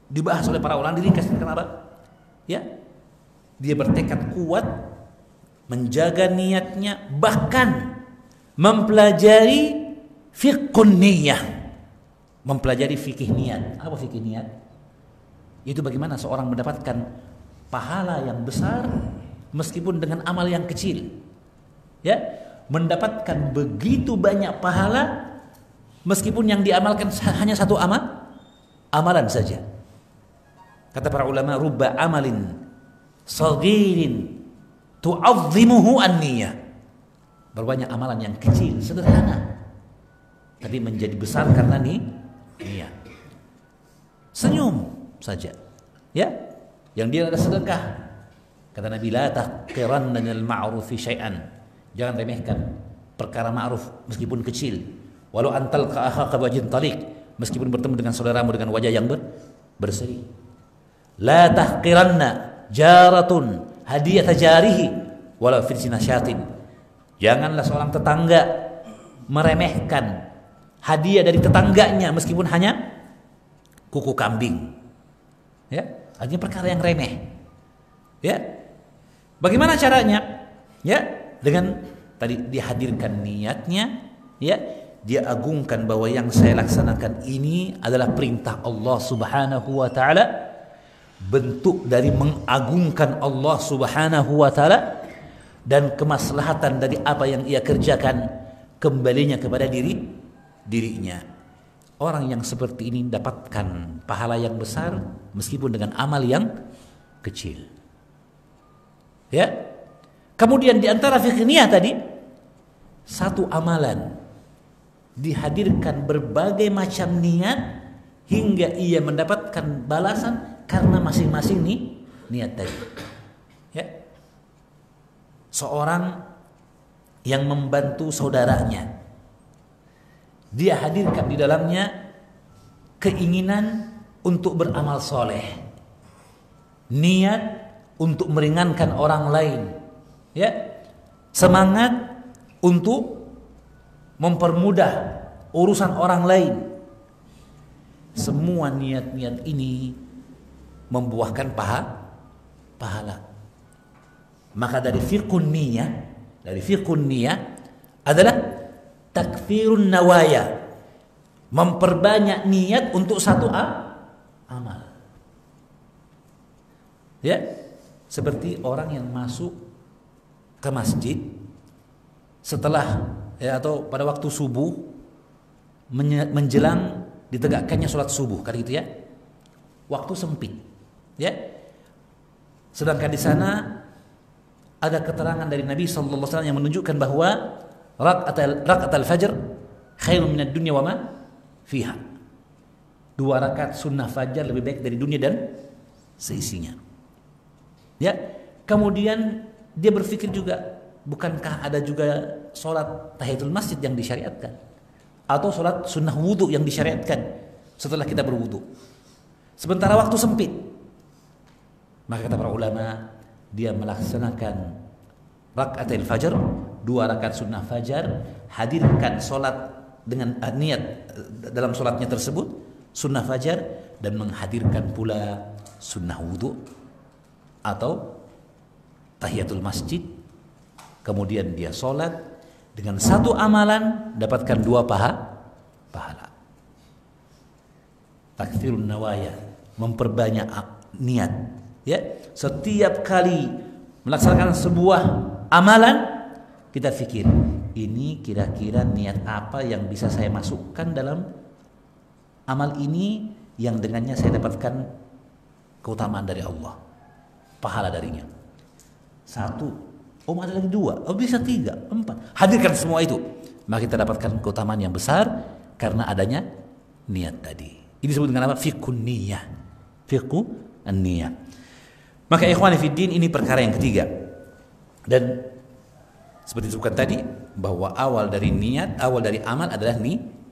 Speaker 1: dibahas oleh para ulama diringkas kenapa? Ya, dia bertekad kuat menjaga niatnya, bahkan mempelajari fiqhun niyah, mempelajari fikih niat. Apa fikih niat? Itu bagaimana seorang mendapatkan pahala yang besar meskipun dengan amal yang kecil. Ya, mendapatkan begitu banyak pahala meskipun yang diamalkan hanya satu amalan saja. Kata para ulama, rubba amalin saghirin tu'azzimuhu an-niyah. Berbanyak amalan yang kecil, sederhana, tapi menjadi besar karena niat. Senyum saja, ya, yang dia ada sedekah. Kata Nabi, la tahqiranna minal ma'rufi syai'an. Jangan remehkan perkara ma'ruf meskipun kecil. Walau antal ka'akhaka wajhin taliq, meskipun bertemu dengan saudaramu dengan wajah yang berseri. La tahqiranna jaratun hadiyata jarihi walau fi sinasyatin. Janganlah seorang tetangga meremehkan hadiah dari tetangganya meskipun hanya kuku kambing. Ya, artinya perkara yang remeh. Ya. Bagaimana caranya? Ya, dengan tadi dihadirkan niatnya, ya, dia agungkan bahwa yang saya laksanakan ini adalah perintah Allah Subhanahu wa taala, bentuk dari mengagungkan Allah Subhanahu wa taala dan kemaslahatan dari apa yang ia kerjakan kembalinya kepada dirinya. Orang yang seperti ini dapatkan pahala yang besar meskipun dengan amal yang kecil. Ya. Kemudian di antara fikih niat tadi, satu amalan dihadirkan berbagai macam niat hingga ia mendapatkan balasan karena masing-masing niat tadi. Ya. Seorang yang membantu saudaranya, dia hadirkan di dalamnya keinginan untuk beramal soleh, niat untuk meringankan orang lain, ya, semangat untuk mempermudah urusan orang lain. Semua niat-niat ini membuahkan pahala. Maka dari fiqhun niyah adalah takfirun nawaya, memperbanyak niat untuk satu amal. Ya, seperti orang yang masuk ke masjid setelah atau pada waktu subuh menjelang ditegakkannya sholat subuh, kan gitu ya. Waktu sempit, ya. Sedangkan di sana ada keterangan dari Nabi sallallahu alaihi wasallam yang menunjukkan bahwa rakaat al-fajr khairun minad dunya wa ma fiha. 2 rakaat sunnah fajar lebih baik dari dunia dan seisinya. Ya, kemudian dia berpikir juga, bukankah ada juga sholat tahiyatul masjid yang disyariatkan atau sholat sunnah wudu yang disyariatkan setelah kita berwudu. Sementara waktu sempit, maka kata para ulama, dia melaksanakan rakaat al-fajr, 2 rakaat sunnah fajar, hadirkan sholat dengan niat dalam sholatnya tersebut sunnah fajar, dan menghadirkan pula sunnah wudu atau tahiyatul masjid. Kemudian dia sholat dengan satu amalan dapatkan 2 pahala. Takfirun nawaya, memperbanyak niat. Ya, setiap kali melaksanakan sebuah amalan, kita pikir, ini kira-kira niat apa yang bisa saya masukkan dalam amal ini yang dengannya saya dapatkan keutamaan dari Allah, pahala darinya. 1, ada lagi 2, bisa 3, 4. Hadirkan semua itu, maka kita dapatkan keutamaan yang besar karena adanya niat tadi. Ini disebut dengan apa? Fiqhun niyah. Fiqhun niyah. Maka ikhwani fiddin, ini perkara yang ketiga. Dan seperti disebutkan tadi, bahwa awal dari niat, awal dari amal adalah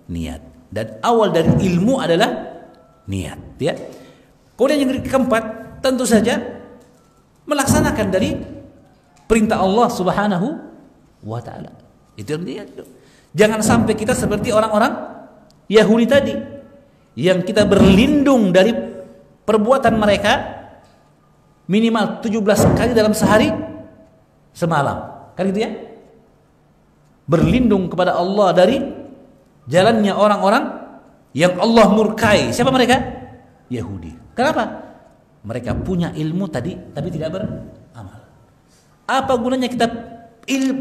Speaker 1: niat, dan awal dari ilmu adalah niat, ya. Kemudian yang keempat, tentu saja melaksanakan dari perintah Allah Subhanahu wa taala. Itu yang dia. Jangan sampai kita seperti orang-orang Yahudi tadi yang kita berlindung dari perbuatan mereka minimal 17 kali dalam sehari semalam. Kan gitu ya? Berlindung kepada Allah dari jalannya orang-orang yang Allah murkai. Siapa mereka? Yahudi. Kenapa? Mereka punya ilmu tadi tapi tidak beramal. Apa gunanya kita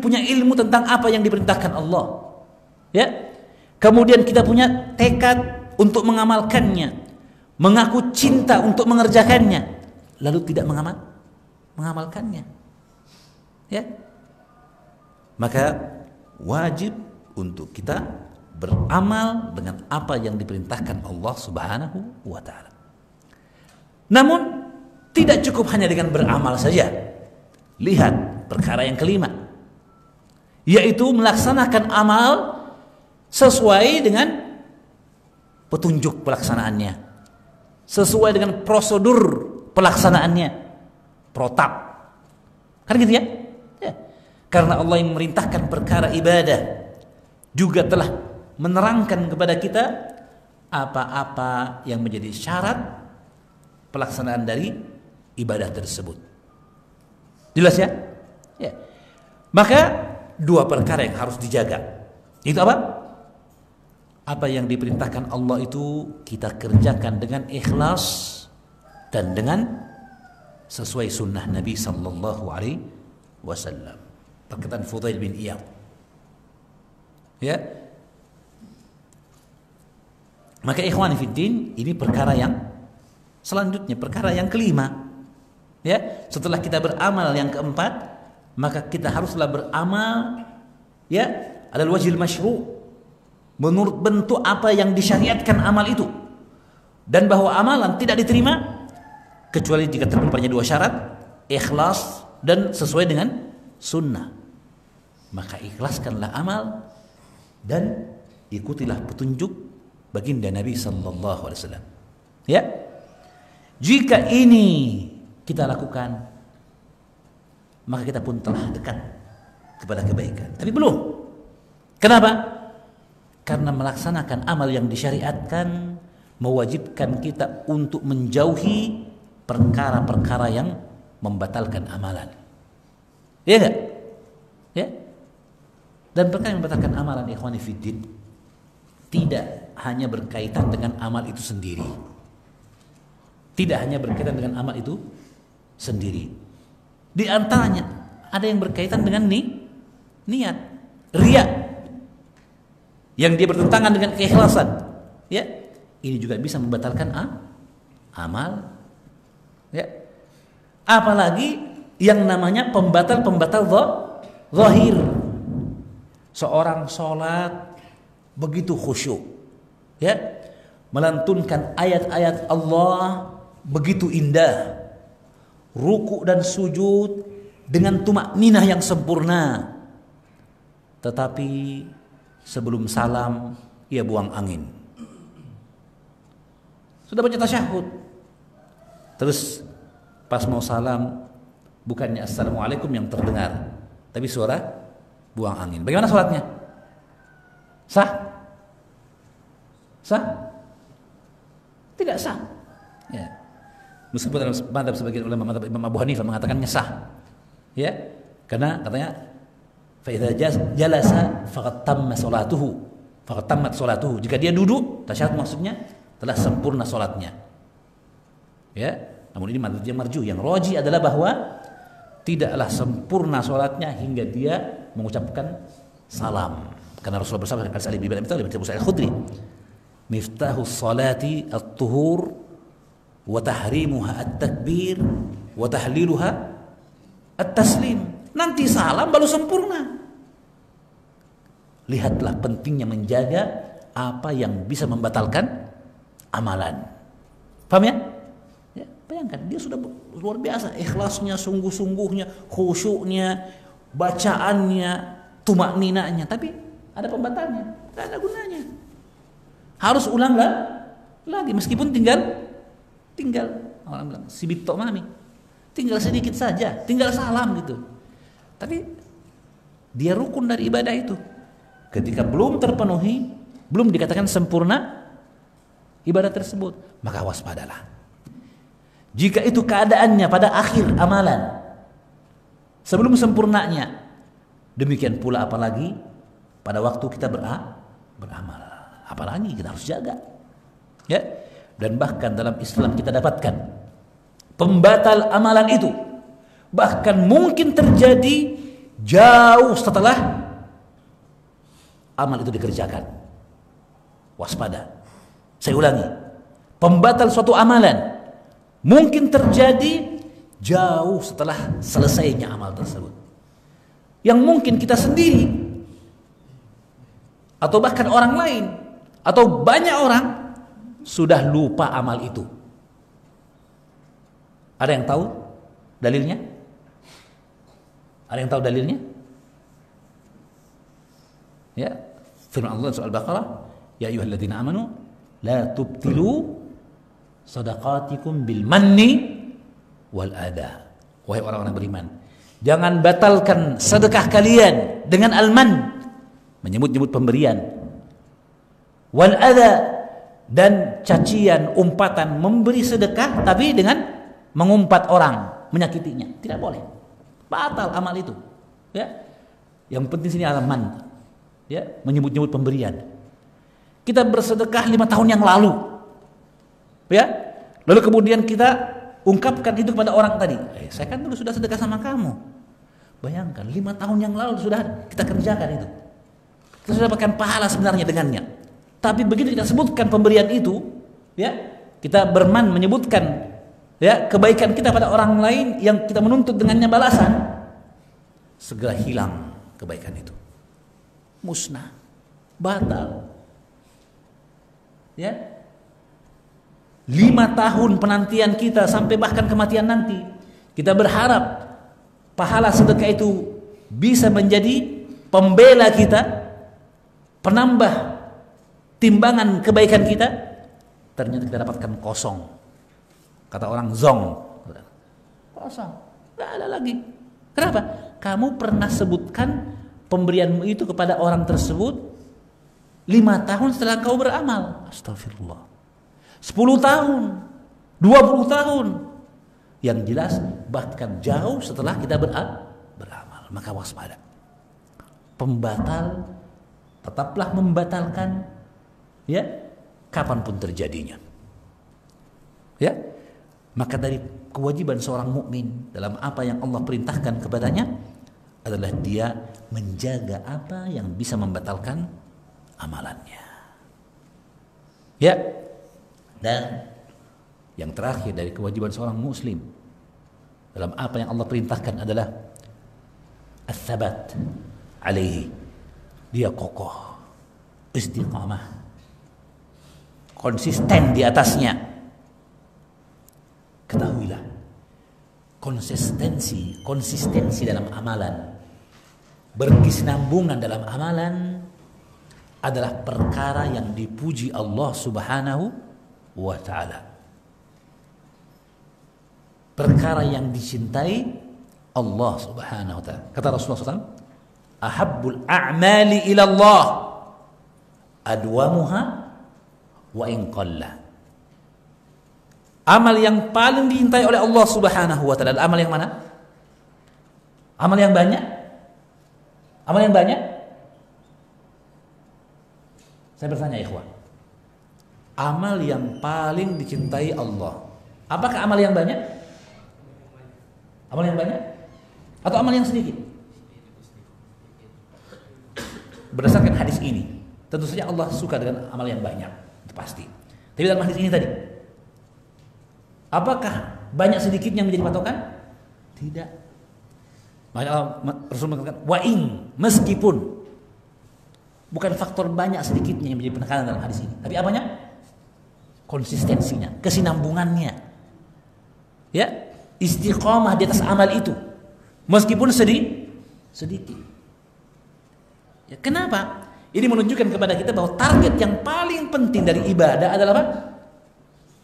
Speaker 1: punya ilmu tentang apa yang diperintahkan Allah? Ya. Kemudian kita punya tekad untuk mengamalkannya, mengaku cinta untuk mengerjakannya, lalu tidak mengamalkannya. Ya. Maka wajib untuk kita beramal dengan apa yang diperintahkan Allah Subhanahu wa taala. Namun tidak cukup hanya dengan beramal saja. Lihat perkara yang kelima, yaitu melaksanakan amal sesuai dengan petunjuk pelaksanaannya, sesuai dengan prosedur pelaksanaannya, protap. Kan gitu ya? Ya. Karena Allah yang memerintahkan perkara ibadah juga telah menerangkan kepada kita apa-apa yang menjadi syarat pelaksanaan dari ibadah tersebut. Jelas ya? Ya. Maka dua perkara yang harus dijaga. Itu apa? Apa yang diperintahkan Allah itu kita kerjakan dengan ikhlas dan dengan sesuai sunnah Nabi sallallahu alaihi wasallam. Perkataan Fudail bin Iyad. Ya. Maka ikhwani fiddin, ini perkara yang selanjutnya, perkara yang kelima. Ya, setelah kita beramal yang keempat, maka kita haruslah beramal ya alal wajhil masyru', menurut bentuk apa yang disyariatkan amal itu, dan bahwa amalan tidak diterima kecuali jika terpenuhi padanya dua syarat, ikhlas dan sesuai dengan sunnah. Maka ikhlaskanlah amal dan ikutilah petunjuk baginda Nabi sallallahu alaihi wasallam. Ya, jika ini kita lakukan, maka kita pun telah dekat kepada kebaikan. Tapi belum. Kenapa? Karena melaksanakan amal yang disyariatkan mewajibkan kita untuk menjauhi perkara-perkara yang membatalkan amalan. Ya enggak? Ya. Dan perkara yang membatalkan amalan, ikhwani fiddin, tidak hanya berkaitan dengan amal itu sendiri. Tidak hanya berkaitan dengan amal itu sendiri. Di antaranya ada yang berkaitan dengan niat, riya, yang dia bertentangan dengan keikhlasan. Ya, ini juga bisa membatalkan amal. Ya, apalagi yang namanya pembatal zahir. Seorang sholat begitu khusyuk, ya, melantunkan ayat-ayat Allah begitu indah, ruku dan sujud dengan tumakninah yang sempurna, tetapi sebelum salam ia buang angin. Sudah baca tasyahud, terus pas mau salam bukannya assalamualaikum yang terdengar, tapi suara buang angin. Bagaimana sholatnya? Sah? Sah? Tidak sah. Ya. Meskipun dalam mazhab sebagian ulama, mazhab Imam Abu Hanifah mengatakannya sah. Ya, karena katanya fa idza jalasa faqad tamma salatuhu, faqad tammat salatuhu. Jika dia duduk, tasyahud maksudnya telah sempurna salatnya. Ya, namun ini mazhab yang marjuh, yang rajih adalah bahwa tidaklah sempurna salatnya hingga dia mengucapkan salam. Karena Rasulullah bersabda hadis Ali bin Abi Thalib dari Abu Sa'id Al-Khudri, "Miftahus salati at-tuhur wa tahrimuha at-takbir wa tahliluha at-taslim." Nanti salam baru sempurna. Lihatlah pentingnya menjaga apa yang bisa membatalkan amalan. Paham ya? Ya, bayangkan dia sudah luar biasa ikhlasnya, sungguh-sungguhnya, khusyuknya, bacaannya, tumakninanya, tapi ada pembatalnya, tidak ada gunanya. Harus ulang lagi meskipun tinggal orang bilang sibit tok mami, tinggal sedikit saja, tinggal salam gitu. Tapi dia rukun dari ibadah itu. Ketika belum terpenuhi, belum dikatakan sempurna ibadah tersebut, maka waspadalah. Jika itu keadaannya pada akhir amalan, sebelum sempurnanya, demikian pula apalagi pada waktu kita beramal. Apalagi kita harus jaga. Ya. Dan bahkan dalam Islam kita dapatkan pembatal amalan itu bahkan mungkin terjadi jauh setelah amal itu dikerjakan. Waspada. Saya ulangi. Pembatal suatu amalan mungkin terjadi jauh setelah selesainya amal tersebut. Yang mungkin kita sendiri atau bahkan orang lain atau banyak orang sudah lupa amal itu. Ada yang tahu dalilnya? Ada yang tahu dalilnya? Ya, firman Allah surah Al-Baqarah, ya ayyuhalladzina amanu la tubtilu shadaqatikum bil manni wal adha. Wahai orang-orang beriman, jangan batalkan sedekah kalian dengan al-man, menyebut-nyebut pemberian, wal adha, dan cacian, umpatan, memberi sedekah tapi dengan mengumpat orang, menyakitinya. Tidak boleh. Batal amal itu. Ya. Yang penting sini al-man. Ya, menyebut-nyebut pemberian. Kita bersedekah 5 tahun yang lalu. Ya. Lalu kemudian kita ungkapkan itu kepada orang tadi. Saya kan dulu sudah sedekah sama kamu. Bayangkan 5 tahun yang lalu sudah kita kerjakan itu. Kita sudah dapatkan pahala sebenarnya dengannya. Tapi begitu kita sebutkan pemberian itu, ya, kita berman menyebutkan ya kebaikan kita pada orang lain yang kita menuntut dengannya balasan, segera hilang kebaikan itu. Musnah, batal. Ya. 5 tahun penantian kita sampai bahkan kematian nanti, kita berharap pahala sedekah itu bisa menjadi pembela kita, penambah timbangan kebaikan kita. Ternyata kita dapatkan kosong. Kata orang zong, kosong, tidak ada lagi. Kenapa? Kamu pernah sebutkan pemberianmu itu kepada orang tersebut 5 tahun setelah kau beramal. Astagfirullah. 10 tahun, 20 tahun, yang jelas bahkan jauh setelah kita beramal. Maka waspada. Pembatal tetaplah membatalkan, ya, kapanpun terjadinya. Ya, maka dari kewajiban seorang mukmin dalam apa yang Allah perintahkan kepadanya adalah dia menjaga apa yang bisa membatalkan amalannya. Ya. Dan yang terakhir dari kewajiban seorang muslim dalam apa yang Allah perintahkan adalah ats-tsabat alaihi. Dia kokoh, istiqamah, konsisten di atasnya. Ketahuilah, konsistensi dalam amalan, berkesinambungan dalam amalan adalah perkara yang dipuji Allah Subhanahu wa ta'ala, perkara yang dicintai Allah Subhanahu wa ta'ala. Kata Rasulullah SAW, ahabbul a'mali ila Allah adwamuha wa in qalla. Amal yang paling dicintai oleh Allah Subhanahu wa ta'ala, amal yang mana? Amal yang banyak? Amal yang banyak? Saya bertanya ikhwan, amal yang paling dicintai Allah, apakah amal yang banyak? Amal yang banyak? Atau amal yang sedikit? Berdasarkan hadis ini, tentu saja Allah suka dengan amal yang banyak, itu pasti. Tapi dalam hadis ini tadi, apakah banyak sedikitnya menjadi patokan? Tidak. Maka Rasul mengatakan wa'in, meskipun bukan faktor banyak sedikitnya yang menjadi penekanan dalam hadis ini, tapi apanya? Konsistensinya, kesinambungannya, ya, istiqamah di atas amal itu, meskipun sedikit. Ya, kenapa? Ini menunjukkan kepada kita bahwa target yang paling penting dari ibadah adalah apa?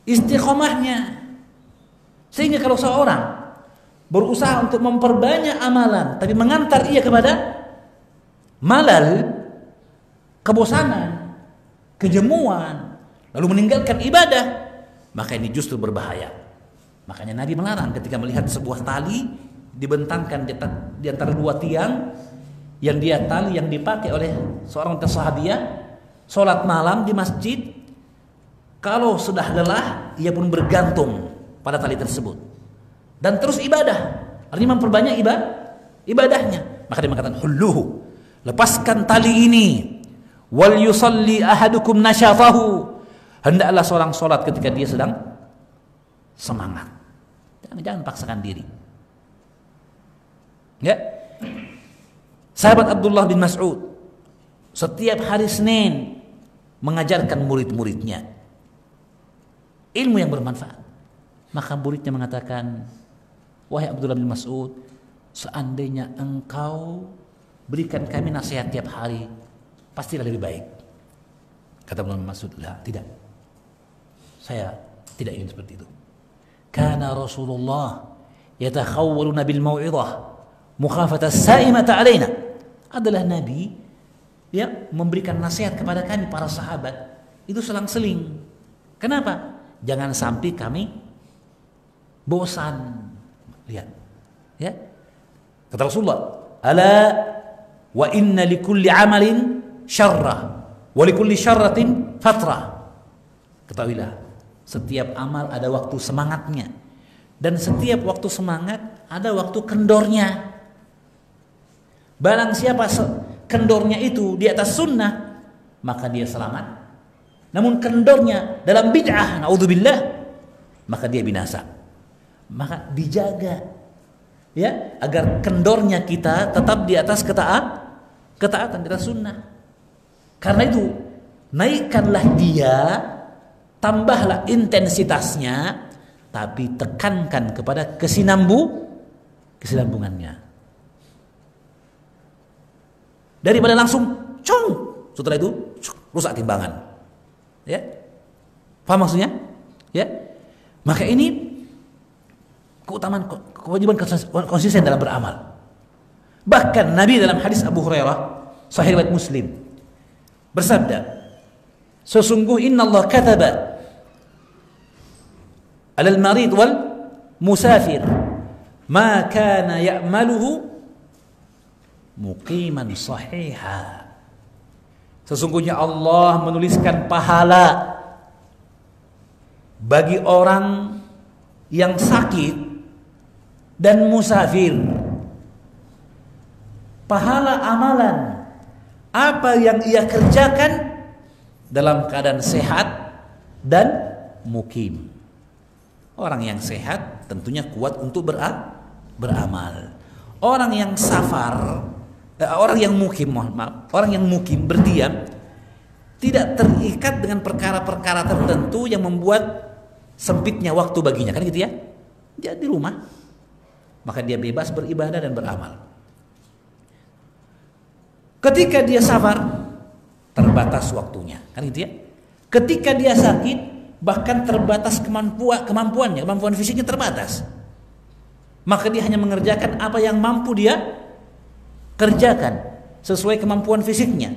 Speaker 1: Istiqamahnya. Sehingga kalau seorang berusaha untuk memperbanyak amalan, tapi mengantar ia kepada malal, kebosanan, kejemuan, lalu meninggalkan ibadah, maka ini justru berbahaya. Makanya Nabi melarang ketika melihat sebuah tali dibentangkan di antara dua tiang, yang dia tali yang dipakai oleh seorang sahabiah sholat malam di masjid, kalau sudah lelah ia pun bergantung pada tali tersebut dan terus ibadah, artinya memperbanyak ibadahnya. Maka dia mengatakan, hulluhu, lepaskan tali ini, wal yusalli ahadukum nasyatahu, hendaklah seorang sholat ketika dia sedang semangat. Jangan paksakan diri. Ya, sahabat Abdullah bin Mas'ud setiap hari Senin mengajarkan murid-muridnya ilmu yang bermanfaat. Maka muridnya mengatakan, wahai Abdullah bin Mas'ud, seandainya engkau berikan kami nasihat tiap hari, pastilah lebih baik. Kata Abdullah bin Mas'ud, tidak, saya tidak ingin seperti itu. Kana Rasulullah yatakhawwaluna bil mau'izah mukhafata as-sa'imata alaina. Adalah Nabi ya memberikan nasihat kepada kami para sahabat itu selang-seling. Kenapa? Jangan sampai kami bosan. Lihat. Ya. Kata Rasulullah, "Ala wa inna likulli 'amalin syarrah wa likulli syarratin fatrah." Ketahuilah, setiap amal ada waktu semangatnya, dan setiap waktu semangat ada waktu kendornya. Barang siapa kendornya itu di atas sunnah, maka dia selamat. Namun kendornya dalam bid'ah, naudzubillah, maka dia binasa. Maka dijaga ya agar kendornya kita tetap di atas ketaatan di atas sunnah. Karena itu naikkanlah dia, tambahlah intensitasnya, tapi tekankan kepada kesinambungannya. Daripada langsung cung, setelah itu rusak timbangan. Ya. Paham maksudnya? Ya. Maka ini keutamaan, kewajiban konsisten dalam beramal. Bahkan Nabi dalam hadis Abu Hurairah sahih riwayat Muslim bersabda, sesungguh innallaha kataba 'alal marid wal musafir ma kana ya'maluhu muqiman sahiha. Sesungguhnya Allah menuliskan pahala bagi orang yang sakit dan musafir. Pahala amalan apa yang ia kerjakan dalam keadaan sehat dan mukim. Orang yang sehat tentunya kuat untuk beramal. Orang yang safar, orang yang mukim berdiam, tidak terikat dengan perkara-perkara tertentu yang membuat sempitnya waktu baginya, kan gitu ya? Dia di rumah, maka dia bebas beribadah dan beramal. Ketika dia safar, terbatas waktunya, kan gitu ya? Ketika dia sakit, bahkan terbatas kemampuannya, kemampuan fisiknya terbatas. Maka dia hanya mengerjakan apa yang mampu dia kerjakan sesuai kemampuan fisiknya.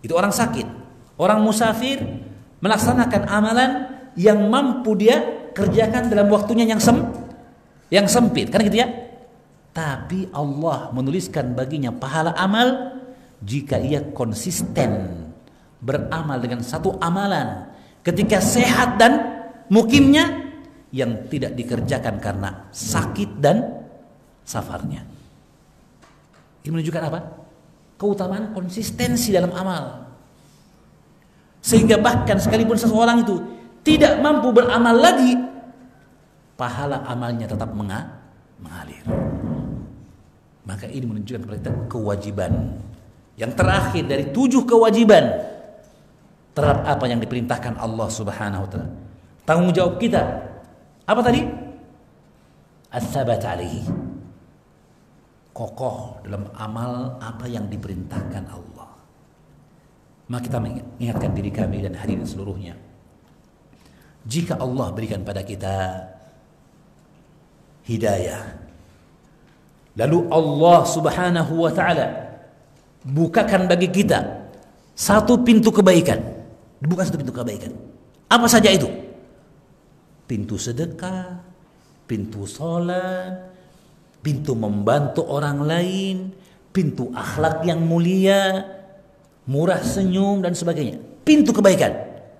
Speaker 1: Itu orang sakit. Orang musafir melaksanakan amalan yang mampu dia kerjakan dalam waktunya yang sempit, kan gitu ya? Tapi Allah menuliskan baginya pahala amal jika ia konsisten beramal dengan satu amalan ketika sehat dan mukimnya, yang tidak dikerjakan karena sakit dan safarnya. Ini menunjukkan apa? Keutamaan konsistensi dalam amal. Sehingga bahkan sekalipun seseorang itu tidak mampu beramal lagi, pahala amalnya tetap mengalir. Maka ini menunjukkan kepada kita kewajiban yang terakhir dari 7 kewajiban terhadap apa yang diperintahkan Allah Subhanahu wa taala. Tanggung jawab kita apa tadi? Ats-tsabat alaihi. Kokoh dalam amal apa yang diperintahkan Allah. Maka kita mengingatkan diri kami dan hadirin seluruhnya. Jika Allah berikan pada kita hidayah, Lalu Allah Subhanahu wa taala bukakan bagi kita satu pintu kebaikan. Dibuka satu pintu kebaikan. Apa saja itu? Pintu sedekah, pintu salat, pintu membantu orang lain, pintu akhlak yang mulia, murah senyum dan sebagainya. Pintu kebaikan.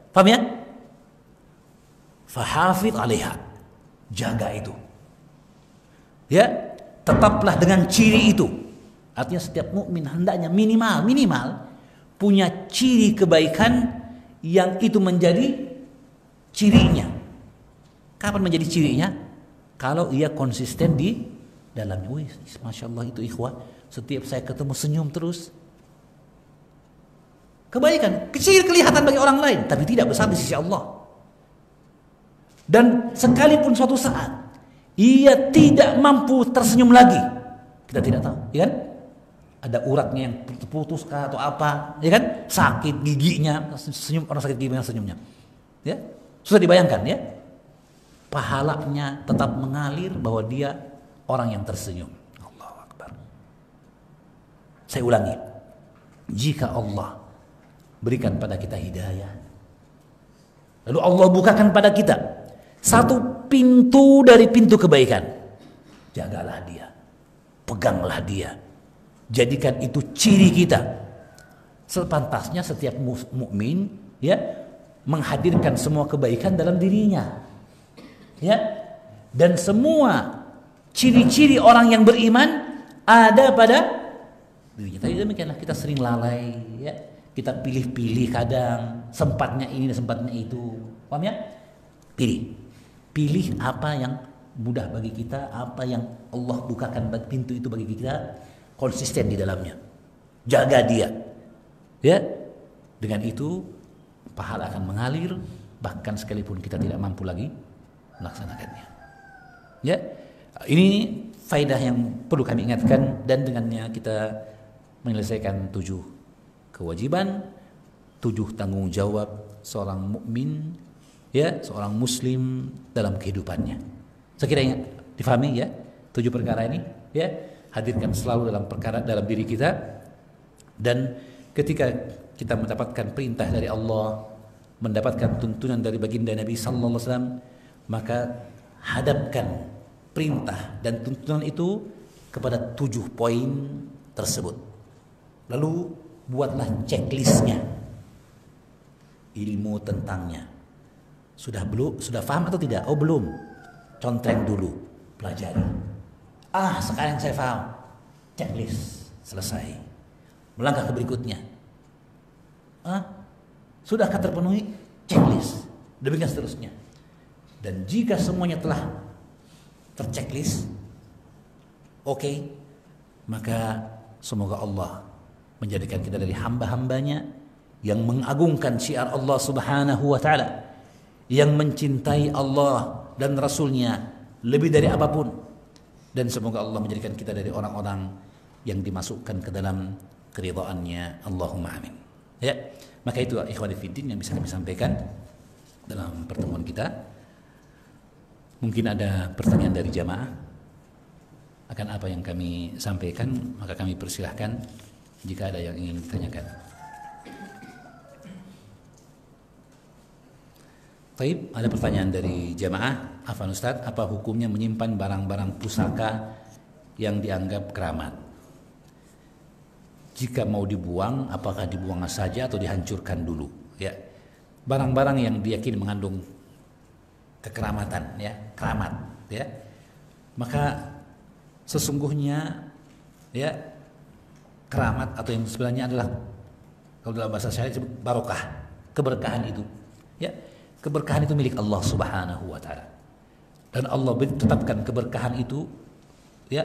Speaker 1: Paham ya? Fahafidh 'alaiha. Jaga itu. Ya, tetaplah dengan ciri itu. Artinya setiap mukmin hendaknya minimal punya ciri kebaikan yang itu menjadi cirinya. Kapan menjadi cirinya? Kalau ia konsisten di dalamnya. Wih, Masya Allah itu ikhwah. Setiap saya ketemu senyum terus. Kebaikan, kecil kelihatan bagi orang lain, tapi tidak besar di sisi Allah. Dan sekalipun suatu saat ia tidak mampu tersenyum lagi, kita tidak tahu, ya kan? Ada uratnya yang putus kah atau apa, ya kan? Sakit giginya, senyum orang sakit gigi dengan senyumnya, ya sudah dibayangkan ya. Pahalanya tetap mengalir bahwa dia orang yang tersenyum. Allahu Akbar. Saya ulangi, jika Allah berikan pada kita hidayah, lalu Allah bukakan pada kita satu pintu dari pintu kebaikan, jagalah dia, peganglah dia, jadikan itu ciri kita. Sepantasnya setiap mukmin ya menghadirkan semua kebaikan dalam dirinya, ya, dan semua ciri-ciri orang yang beriman ada pada dirinya. Tadi demikianlah, kita sering lalai, ya, kita pilih-pilih kadang, sempatnya ini dan sempatnya itu, paham ya? Pilih apa yang mudah bagi kita, apa yang Allah bukakan pintu itu bagi kita, konsisten di dalamnya, jaga dia, ya. Dengan itu pahala akan mengalir, bahkan sekalipun kita tidak mampu lagi melaksanakannya. Ya, ini faedah yang perlu kami ingatkan, dan dengannya kita menyelesaikan 7 kewajiban, 7 tanggung jawab seorang mukmin, ya, seorang muslim dalam kehidupannya. Sekiranya difahami ya 7 perkara ini, ya, hadirkan selalu dalam diri kita, dan ketika kita mendapatkan perintah dari Allah, mendapatkan tuntunan dari baginda Nabi sallallahu alaihi wasallam, maka hadapkan perintah dan tuntunan itu kepada 7 poin tersebut. Lalu buatlah checklistnya, ilmu tentangnya. Sudah paham atau tidak? Oh belum, contreng dulu, pelajari. Sekarang saya paham, checklist, selesai. Melangkah ke berikutnya. Sudahkah terpenuhi? Checklist. Demikian seterusnya. Dan jika semuanya telah terchecklist, oke, maka semoga Allah menjadikan kita dari hamba-hambanya yang mengagungkan syiar Allah Subhanahu wa ta'ala, yang mencintai Allah dan Rasulnya lebih dari apapun, dan semoga Allah menjadikan kita dari orang-orang yang dimasukkan ke dalam keridhaannya. Allahumma amin. Ya, maka itu ikhwani fiddin yang bisa kami sampaikan dalam pertemuan kita. Mungkin ada pertanyaan dari jamaah akan apa yang kami sampaikan, maka kami persilahkan jika ada yang ingin ditanyakan. Baik, ada pertanyaan dari jamaah. Afwan Ustaz, apa hukumnya menyimpan barang-barang pusaka yang dianggap keramat? Jika mau dibuang, apakah dibuang saja atau dihancurkan dulu? Ya, barang-barang yang diyakini mengandung kekeramatan, ya, keramat, ya, maka sesungguhnya, ya, keramat atau yang sebenarnya adalah, kalau dalam bahasa saya disebut barokah, keberkahan itu, ya, keberkahan itu milik Allah Subhanahu wa ta'ala, dan Allah tetapkan keberkahan itu, ya,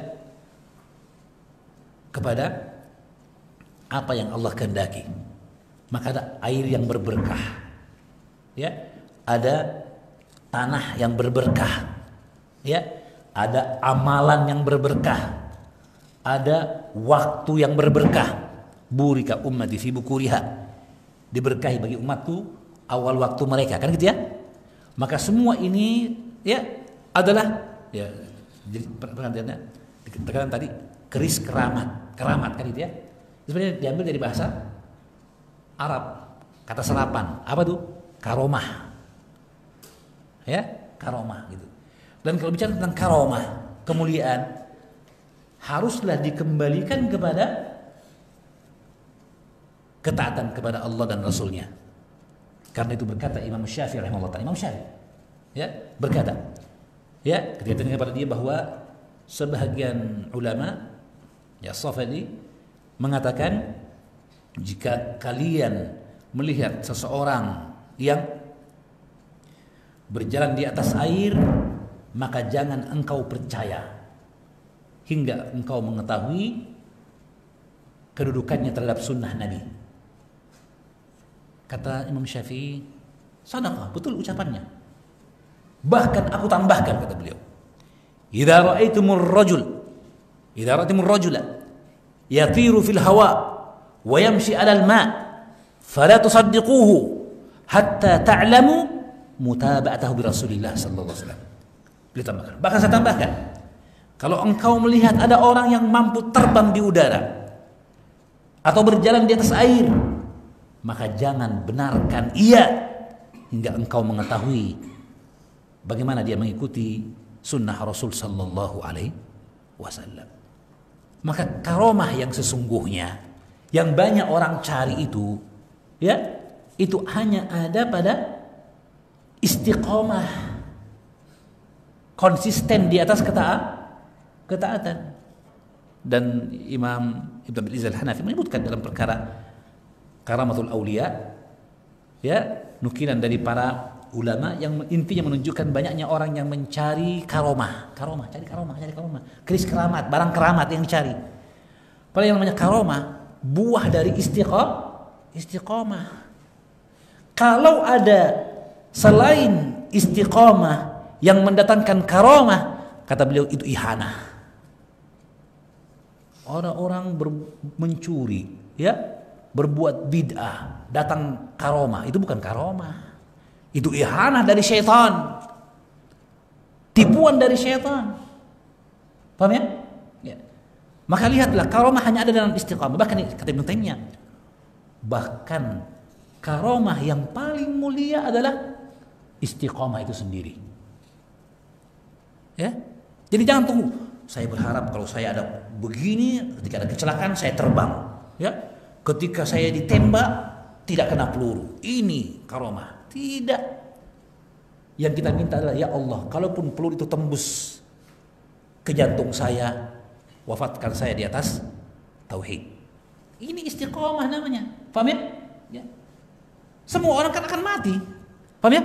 Speaker 1: kepada apa yang Allah kehendaki. Maka ada air yang berberkah, ya, ada tanah yang berberkah, ya, ada amalan yang berberkah, ada waktu yang berberkah. Burika ummati fi bukuriha, diberkahi bagi umatku awal waktu mereka, kan gitu ya. Maka semua ini, ya, adalah, ya, jadi perhatiannya Dikatakan tadi keris keramat, keramat kan itu ya. Sebenarnya diambil dari bahasa Arab, kata serapan. Apa tuh? Karomah. Ya, karomah gitu. Dan kalau bicara tentang karomah, kemuliaan, haruslah dikembalikan kepada ketaatan kepada Allah dan Rasulnya. Karena itu berkata Imam Syafi'i rahimahullah ta'ala, Imam Syafi'i ya berkata, ya ketika ditanya kepada dia bahwa sebahagian ulama ya Safadi mengatakan, jika kalian melihat seseorang yang berjalan di atas air, maka jangan engkau percaya hingga engkau mengetahui kedudukannya terhadap sunnah Nabi. Kata Imam Syafi'i, sadaqah, betul ucapannya. Bahkan aku tambahkan, kata beliau, idza ra'aitumur rajula yatiru fil hawa wa yamshi 'alal ma' fala tusaddiquhu hatta ta'lamu mutaba'atahu bi Rasulillah sallallahu alaihi wasallam. Beliau tambahkan. Bahkan saya tambahkan, kalau engkau melihat ada orang yang mampu terbang di udara atau berjalan di atas air, maka jangan benarkan ia hingga engkau mengetahui bagaimana dia mengikuti sunnah Rasul sallallahu alaihi wasallam. Maka karomah yang sesungguhnya yang banyak orang cari itu, ya, itu hanya ada pada istiqomah, konsisten di atas ketaatan. Dan Imam Ibn Abil Izz Al-Hanafi menyebutkan dalam perkara Karamatul Aulia, ya, nukilan dari para ulama yang intinya menunjukkan banyaknya orang yang mencari karomah, cari karomah, keris keramat, barang keramat yang dicari. Padahal yang namanya karomah buah dari istiqomah. Kalau ada selain istiqomah yang mendatangkan karomah, kata beliau, itu ihanah. Orang-orang mencuri, ya, berbuat bid'ah, datang karomah, itu bukan karomah. Itu ihanah dari syaitan, tipuan dari syaitan. Paham ya? Ya. Maka lihatlah, karomah hanya ada dalam istiqamah. Bahkan kata Ibnu Taimiyah, bahkan karomah yang paling mulia adalah istiqamah itu sendiri. Ya, jadi jangan tunggu. Saya berharap kalau saya ada begini, ketika ada kecelakaan saya terbang. Ya, ketika saya ditembak tidak kena peluru. Ini karomah. Tidak. Yang kita minta adalah, ya Allah, kalaupun peluru itu tembus ke jantung saya, wafatkan saya di atas tauhid. Ini istiqomah namanya. Paham ya? Ya. Semua orang kan akan mati. Paham ya?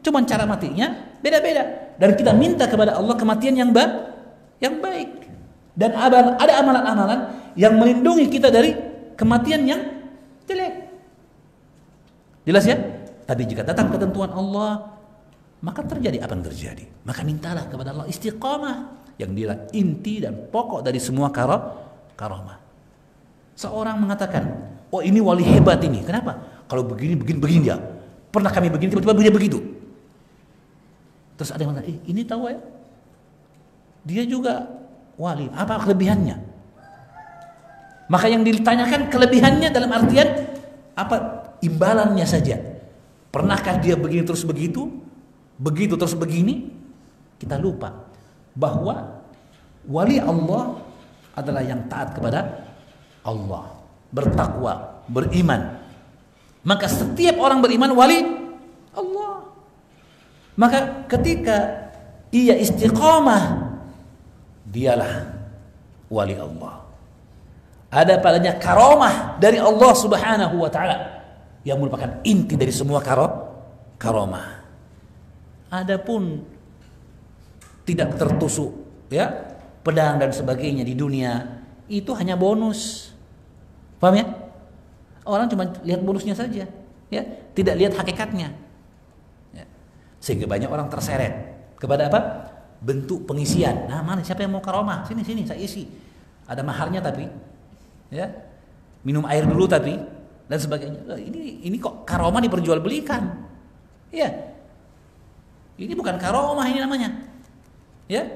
Speaker 1: Cuma cara matinya beda-beda. Dan kita minta kepada Allah kematian yang baik. Dan ada amalan-amalan yang melindungi kita dari kematian yang jelek. Jelas ya? Tapi jika datang ketentuan Allah, maka terjadi apa yang terjadi. Maka mintalah kepada Allah istiqamah, yang dia inti dan pokok dari semua karomah. Seorang mengatakan, oh ini wali hebat ini. Kenapa? Kalau begini dia. Pernah kami begini, tiba-tiba dia begitu. Terus ada yang mengatakan, ini tahu ya? Dia juga wali. Apa kelebihannya? Maka yang ditanyakan kelebihannya dalam artian apa? Imbalannya saja. Pernahkah dia begini terus begitu? Begitu terus begini? Kita lupa bahwa wali Allah adalah yang taat kepada Allah, bertakwa, beriman. Maka setiap orang beriman wali Allah. Maka ketika ia istiqamah, dialah wali Allah. Ada padanya karomah dari Allah Subhanahu wa taala yang merupakan inti dari semua karomah. Adapun tidak tertusuk, ya, pedang dan sebagainya di dunia, itu hanya bonus. Paham ya? Orang cuma lihat bonusnya saja, ya, tidak lihat hakikatnya. Ya. Sehingga banyak orang terseret kepada apa? Bentuk pengisian. Nah, mana siapa yang mau karomah? Sini saya isi. Ada maharnya tapi, ya, minum air dulu tapi, dan sebagainya. Ini kok karomah diperjualbelikan? Ya, ini bukan karomah ini namanya. Ya,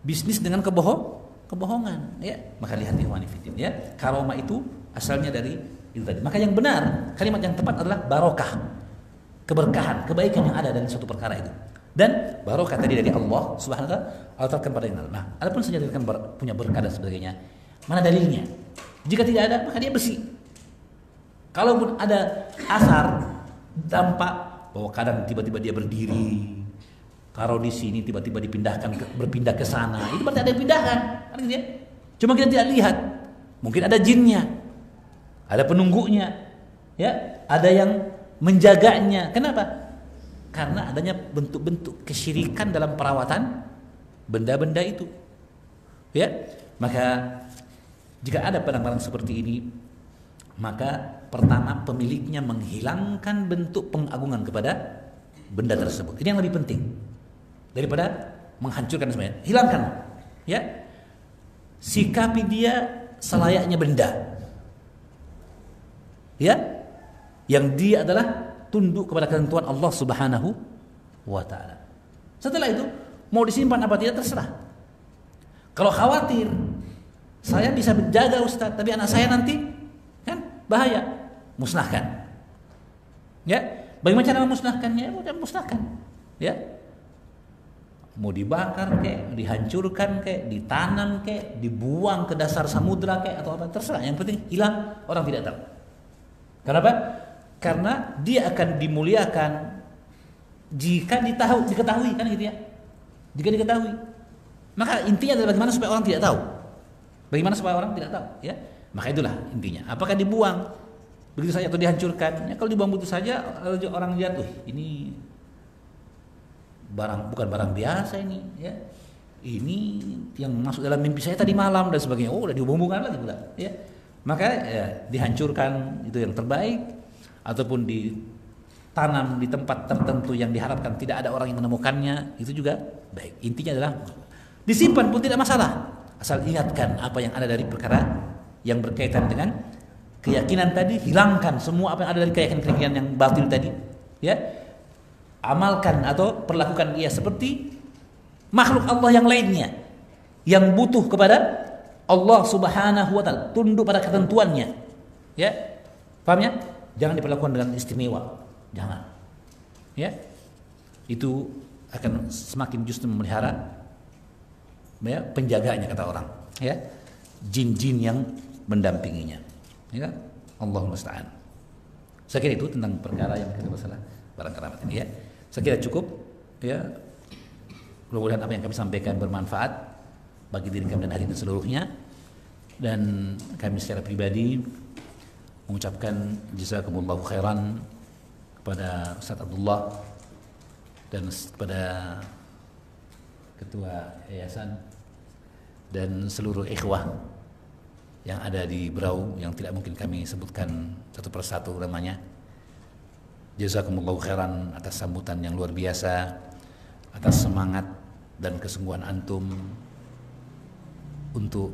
Speaker 1: bisnis dengan kebohongan, ya. Maka lihat ikhwani fiddin, ya. Karomah itu asalnya dari itu tadi. Maka yang benar, kalimat yang tepat adalah barokah. Keberkahan, kebaikan yang ada dalam suatu perkara itu. Dan barokah tadi dari Allah Subhanahu wa taala, Allah pada yang lain. Nah, adapun saja kan punya berkah dan sebagainya. Mana dalilnya? Jika tidak ada, maka dia bersih. Kalaupun ada asar dampak bahwa kadang tiba-tiba dia berdiri, taruh di sini tiba-tiba berpindah ke sana, itu berarti ada yang pindahkan, kan gitu ya? Cuma kita tidak lihat. Mungkin ada jinnya, ada penunggunya, ya, ada yang menjaganya. Kenapa? Karena adanya bentuk-bentuk kesyirikan dalam perawatan benda-benda itu. Ya, maka jika ada barang-barang seperti ini, maka pertama pemiliknya menghilangkan bentuk pengagungan kepada benda tersebut. Ini yang lebih penting daripada menghancurkan semuanya. Hilangkan, ya. Sikapi dia selayaknya benda, ya, yang dia adalah tunduk kepada ketentuan Allah Subhanahu wa taala. Setelah itu mau disimpan apa tidak terserah. Kalau khawatir saya bisa menjaga Ustaz, tapi anak saya nanti kan bahaya, musnahkan. Ya, bagaimana cara memusnahkannya? Mudah musnahkan. Ya. Mau dibakar kek, dihancurkan kek, ditanam kek, dibuang ke dasar samudra kek atau apa terserah. Yang penting hilang, orang tidak tahu. Kenapa? Karena dia akan dimuliakan jika diketahui, kan gitu ya. Jika diketahui. Maka intinya adalah bagaimana supaya orang tidak tahu. Bagaimana supaya orang tidak tahu, ya? Maka itulah intinya. Apakah dibuang begitu saja atau dihancurkan? Ya, kalau dibuang begitu saja orang jatuh. Ini bukan barang biasa ini, ya. Ini yang masuk dalam mimpi saya tadi malam dan sebagainya. Oh, udah dihubungkan lagi pula, ya. Maka ya, dihancurkan itu yang terbaik, ataupun ditanam di tempat tertentu yang diharapkan tidak ada orang yang menemukannya, itu juga baik. Intinya adalah disimpan pun tidak masalah, asal ingatkan apa yang ada dari perkara yang berkaitan dengan keyakinan tadi, hilangkan semua apa yang ada dari keyakinan yang batil tadi, ya. Amalkan atau perlakukan dia seperti makhluk Allah yang lainnya yang butuh kepada Allah Subhanahu wa taala, tunduk pada ketentuannya, ya. Paham ya? Jangan diperlakukan dengan istimewa, jangan, ya. Itu akan semakin justru memelihara, ya, penjaganya kata orang, ya, jin-jin yang mendampinginya, ya. Allahumma musta'an. Saya kira itu tentang perkara yang kita masalah barang keramat ini, ya. Saya kira cukup, ya. Mudah-mudahan apa yang kami sampaikan bermanfaat bagi diri kami dan hadirin seluruhnya. Dan kami secara pribadi mengucapkan jazakumullahu khairan kepada Ustaz Abdullah dan kepada ketua yayasan dan seluruh ikhwah yang ada di Berau yang tidak mungkin kami sebutkan satu persatu namanya. Jazakumullahu khairan atas sambutan yang luar biasa, atas semangat dan kesungguhan antum untuk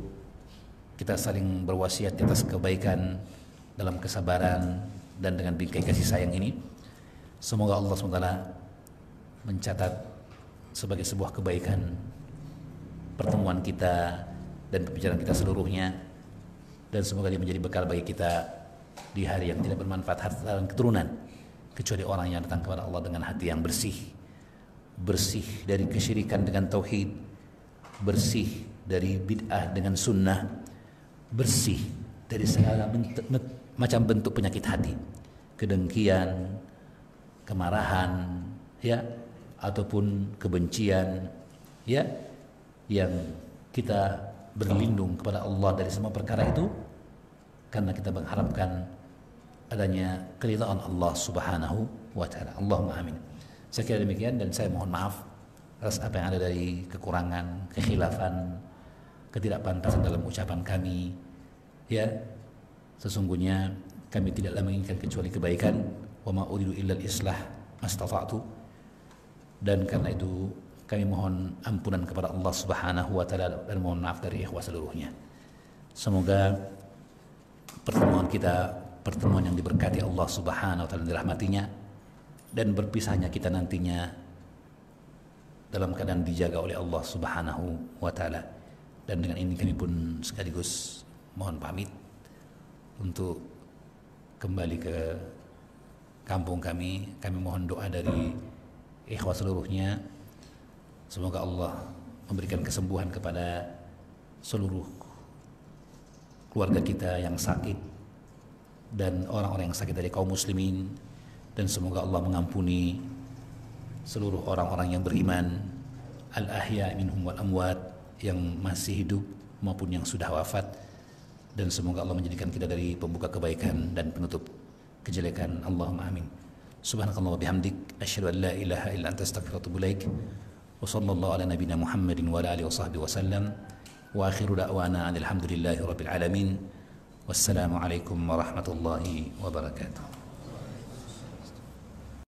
Speaker 1: kita saling berwasiat di atas kebaikan dalam kesabaran dan dengan bingkai kasih sayang ini. Semoga Allah SWT mencatat sebagai sebuah kebaikan pertemuan kita dan pembicaraan kita seluruhnya, dan semoga dia menjadi bekal bagi kita di hari yang tidak bermanfaat harta dan keturunan, kecuali orang yang datang kepada Allah dengan hati yang bersih, bersih dari kesyirikan dengan tauhid, bersih dari bid'ah dengan sunnah, bersih dari segala macam bentuk penyakit hati, kedengkian, kemarahan, ya, ataupun kebencian, ya, yang kita berlindung kepada Allah dari semua perkara itu karena kita mengharapkan adanya keridhaan Allah Subhanahu wa taala. Allahumma amin. Saya kira demikian, dan saya mohon maaf atas apa yang ada dari kekurangan, kekhilafan, ketidakpantasan dalam ucapan kami. Ya, sesungguhnya kami tidaklah menginginkan kecuali kebaikan. Wa ma uridu illa al-islah mastata'tu. Dan karena itu kami mohon ampunan kepada Allah Subhanahu wa taala dan mohon maaf dari ikhwah seluruhnya. Semoga pertemuan kita pertemuan yang diberkati Allah Subhanahu wa taala dan dirahmatinya, dan berpisahnya kita nantinya dalam keadaan dijaga oleh Allah Subhanahu wa taala, Dan dengan ini kami pun sekaligus mohon pamit untuk kembali ke kampung kami. Kami mohon doa dari ikhwah seluruhnya, semoga Allah memberikan kesembuhan kepada seluruh keluarga kita yang sakit dan orang-orang yang sakit dari kaum muslimin, dan semoga Allah mengampuni seluruh orang-orang yang beriman, al-ahya minhum wal amwat, yang masih hidup maupun yang sudah wafat, dan semoga Allah menjadikan kita dari pembuka kebaikan dan penutup kejelekan. Allahumma amin. Subhanakallah wa bihamdik, asyhadu an la ilaha illa anta astaghfiruka wa atubu ilaik. Wa sallallahu ala nabiyyina Muhammadin wa ala alihi wa sahbihi wa sallam. Wa akhiru da'wana alhamdulillahi rabbil alamin. Wassalamu alaikum warahmatullahi wabarakatuh.